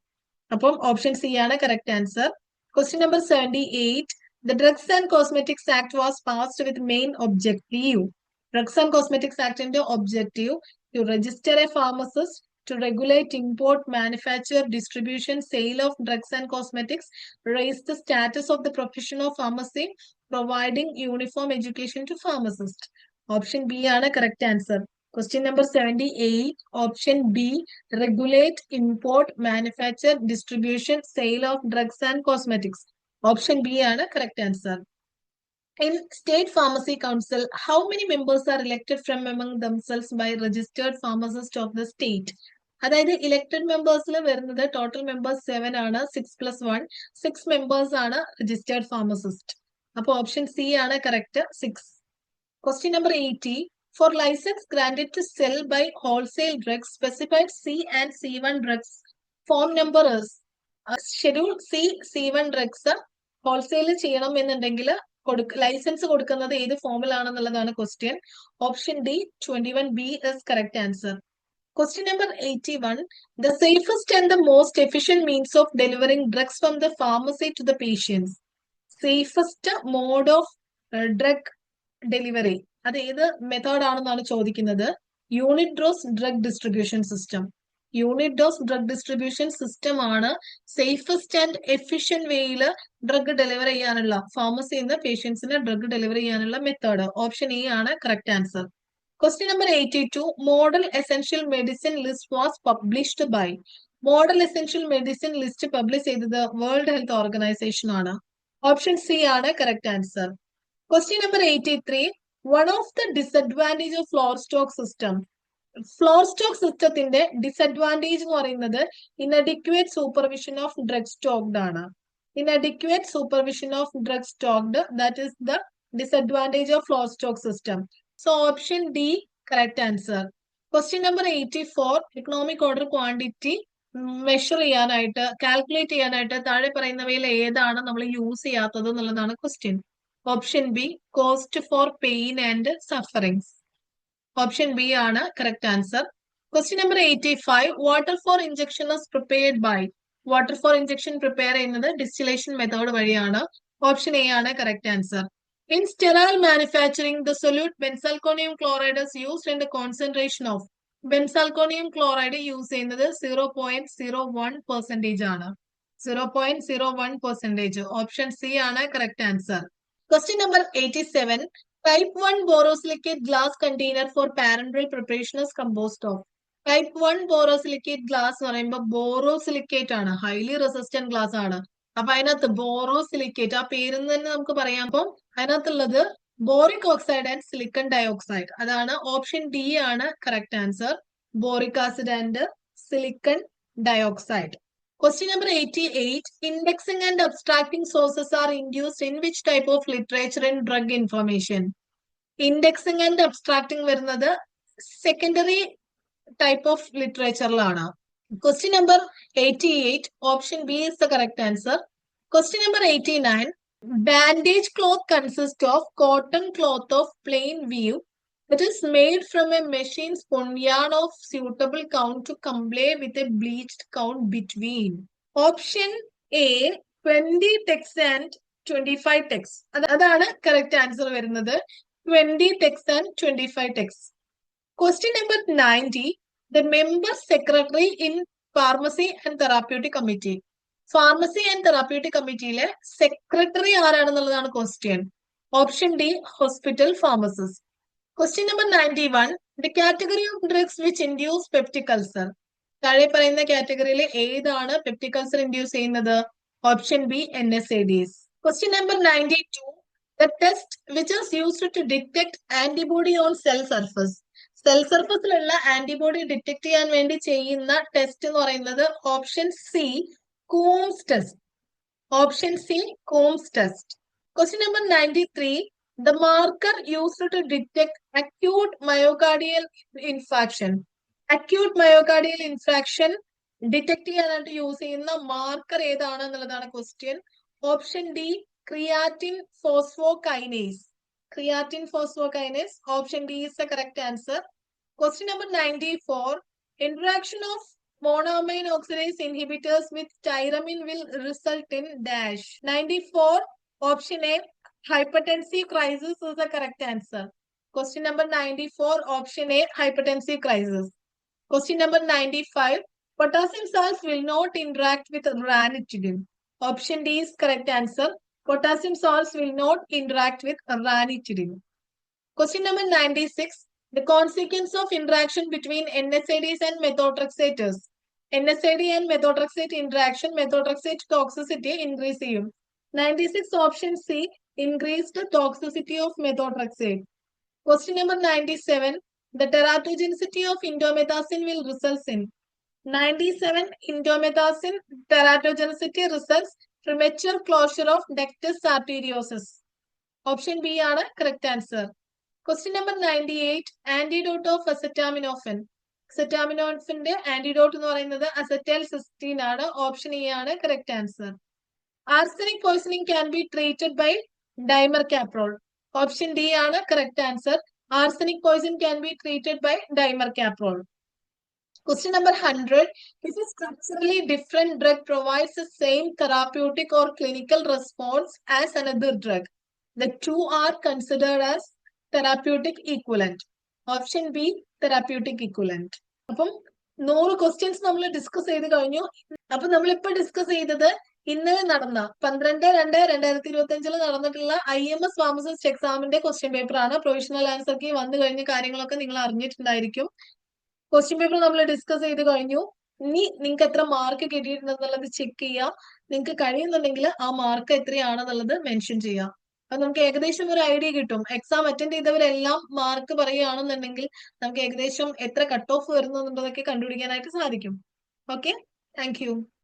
അപ്പം ഓപ്ഷൻ സി ആണ് correct answer. Question number 78. The Drugs and Cosmetics Act was passed with main objective. Drugs and Cosmetics Act ന്റെ objective to register a pharmacist, to regulate import, manufacture, distribution, sale of drugs and cosmetics, raise the status of the profession of pharmacy, providing uniform education to pharmacists. Option B ആണ് correct answer. Question number 78. Option B. Regulate, import, manufacture, distribution, sale of drugs and cosmetics. Option B ആണ് correct answer. In State Pharmacy Council, how many members are elected from among themselves by registered pharmacists of the state? അതായത് ഇലക്ടഡ് മെമ്പേഴ്സിൽ വരുന്നത് ടോട്ടൽ മെമ്പേഴ്സ് 7 ആണ്. 6+1 6 മെമ്പേഴ്സ് ആണ് രജിസ്റ്റേർഡ് ഫാർമസിസ്റ്റ്. അപ്പൊ ഓപ്ഷൻ സി ആണ് correct, 6. Question number 80. For license granted to sell by wholesale drugs specified C and C1 drugs, form number is schedule C C1 drugs wholesale ചെയ്യണം എന്നുണ്ടെങ്കിൽ ലൈസൻസ് കൊടുക്കുന്നത് ഏത് ഫോമിലാണെന്നുള്ളതാണ് question. Option D 21B is correct answer. Question number 81. The safest and the most efficient means of delivering drugs from the pharmacy to the patients. Safest mode of drug delivery. അത് ഏത് മെത്തേഡ് ആണെന്നാണ് ചോദിക്കുന്നത്. Unit dose drug distribution system. Unit dose drug distribution system ആണ് സേഫസ്റ്റ് ആൻഡ് എഫിഷ്യന്റ് വേയിൽ ഡ്രഗ് ഡെലിവർ ചെയ്യാനുള്ള ഫാർമസിയിൽ നിന്ന് പേഷ്യൻസിന് ഡ്രഗ് ഡെലിവർ ചെയ്യാനുള്ള മെത്തേഡ്. ഓപ്ഷൻ എ ആണ് correct answer. Question number 82. Model Essential Medicine List was published by. Model Essential Medicine List publish ചെയ്തത് വേൾഡ് ഹെൽത്ത് ഓർഗനൈസേഷൻ ആണ്. ഓപ്ഷൻ സി ആണ് correct answer. Question number 83. One of the disadvantage of floor stock system. Floor stock സിസ്റ്റത്തിന്റെ ഡിസഡ്വാൻറ്റേജ് എന്ന് പറയുന്നത് inadequate supervision of drug stocked ആണ്. Inadequate supervision of drug stocked, that is the disadvantage of floor stock system. So option D, correct answer. Question number 84. Economic order quantity measure ചെയ്യാനായിട്ട് കാൽക്കുലേറ്റ് ചെയ്യാനായിട്ട് താഴെ പറയുന്നവയിൽ ഏതാണ് നമ്മൾ യൂസ് ചെയ്യാത്തത് എന്നുള്ളതാണ് question. Option B, cost for pain and sufferings. Option B ആണ് correct answer. Question number 85. Water for injection is prepared by. Water for injection prepare ചെയ്യുന്നത് ഡിസ്റ്റിലേഷൻ മെത്തേഡ് വഴിയാണ്. ഓപ്ഷൻ എ ആണ് correct answer. In sterile manufacturing, the solute benzalkonium chloride is used in the concentration of. Benzalkonium chloride use ചെയ്യുന്നത് 0.01% ആണ്. 0.01%. ഓപ്ഷൻ സി ആണ് correct answer. Question number 87. Type 1 borosilicate glass container for parenteral preparation is composed of. Type 1 borosilicate glass എന്ന് പറയുമ്പോൾ ബോറോസിലിക്കേറ്റ് ആണ്, ഹൈലി റെസിസ്റ്റന്റ് ഗ്ലാസ് ആണ്. അപ്പൊ അതിനകത്ത് ബോറോസിലിക്കേറ്റ് ആ പേരിൽ തന്നെ നമുക്ക് പറയാം. അപ്പം അതിനകത്തുള്ളത് boric oxide and silicon dioxide. അതാണ് ഓപ്ഷൻ ഡി ആണ് correct answer. Boric acid and silicon dioxide. Question number 88. Indexing and abstracting sources are induced in which type of literature in drug information? Indexing and abstracting വരുന്നത് secondary type of literature-ലാണ്. Question number 88. Option B is the correct answer. Question number 89. Bandage cloth consists of cotton cloth of plain weave. It is made from a machine spun yarn of suitable count to comply with a bleached count between. Option A, 20 text and 25 text. അതാണ് correct answer വരുന്നത്. 20 text and 25 text. Question number 90. The member secretary in Pharmacy and Therapeutic Committee. Pharmacy and therapeutic കമ്മിറ്റിയിലെ സെക്രട്ടറി ആരാണെന്നുള്ളതാണ് question. Option D, hospital pharmacist. Question number 91. The category of drugs which induce peptic ulcer. താഴെ പറയുന്ന കാറ്റഗറിയിൽ ഏതാണ് പെപ്റ്റിക് അൾസർ ഇൻഡ്യൂസ് ചെയ്യുന്നത്? Option B, NSAIDs. Question number 92. The test which is used to detect antibody on cell surface. Cell സർഫസിലുള്ള ആന്റിബോഡി ഡിറ്റക്ട് ചെയ്യാൻ വേണ്ടി ചെയ്യുന്ന ടെസ്റ്റ് എന്ന് പറയുന്നത് option C, Coombs test. Option C, Coombs test. Question number 93. The marker used to detect acute myocardial infarction. Acute myocardial infarction detect ചെയ്യാനായിട്ട് യൂസ് ചെയ്യുന്ന മാർക്കർ ഏതാണ് എന്നുള്ളതാണ് question. Option D, creatine phosphokinase. Creatine phosphokinase. Option D is the correct answer. Question number 94. Interaction of monoamine oxidase inhibitors with tyramine will result in dash. 94. Option A, hypertensive crisis is the correct answer. Question number 94. Option A, hypertensive crisis. Question number 95. Potassium salts will not interact with ranitidine. Option D is correct answer. Potassium salts will not interact with ranitidine. Question number 96. The consequence of interaction between NSAIDs and methotrexate is. NSAID and methotrexate interaction, methotrexate toxicity increase. 96. Option C, increased toxicity of methotrexate. Question number 97. The teratogenicity of indomethacin will result in. 97. Indomethacin teratogenicity results premature closure of ductus arteriosus. Option B ആണ് correct answer. Question number 98. Antidote of acetaminophen. Acetaminophenന്റെ antidote എന്ന് പറയുന്നത് acetylcysteine ആണ്. Option E ആണ് correct answer. Arsenic poisoning can be treated by dimercaprol. Option D ആണ് correct answer. Arsenic poison can be treated by dimercaprol. Question number 100. If a structurally different drug provides the same therapeutic or clinical response as another drug, the two are considered as therapeutic equivalent. Option B, therapeutic equivalent. അപ്പം 100 ക്വസ്റ്റ്യൻസ് നമ്മൾ ഡിസ്കസ് ചെയ്ത് കഴിഞ്ഞു. അപ്പൊ നമ്മളിപ്പോ ഡിസ്കസ് ചെയ്തത് ഇന്നലെ നടന്ന 12/2/2025 നടന്നിട്ടുള്ള IMS ഫാർമസിസ്റ്റ് എക്സാമിന്റെ ക്വസ്റ്റ്യൻ പേപ്പർ ആണ്. പ്രൊവിഷണൽ ആൻസർ കീ വന്നു കഴിഞ്ഞ കാര്യങ്ങളൊക്കെ നിങ്ങൾ അറിഞ്ഞിട്ടുണ്ടായിരിക്കും. ക്വസ്റ്റ്യൻ പേപ്പർ നമ്മൾ ഡിസ്കസ് ചെയ്ത് കഴിഞ്ഞു. ഇനി നിങ്ങൾക്ക് എത്ര മാർക്ക് കിട്ടിയിട്ടുണ്ടെന്നുള്ളത് ചെക്ക് ചെയ്യുക. നിങ്ങൾക്ക് കഴിയുന്നുണ്ടെങ്കിൽ ആ മാർക്ക് എത്രയാണെന്നുള്ളത് മെൻഷൻ ചെയ്യാം. അപ്പൊ നമുക്ക് ഏകദേശം ഒരു ഐഡിയ കിട്ടും. എക്സാം അറ്റൻഡ് ചെയ്തവരെല്ലാം മാർക്ക് പറയുകയാണെന്നുണ്ടെങ്കിൽ നമുക്ക് ഏകദേശം എത്ര കട്ട് ഓഫ് വരുന്നുണ്ടെന്നൊക്കെ കണ്ടുപിടിക്കാനായിട്ട് സാധിക്കും. Okay, thank you.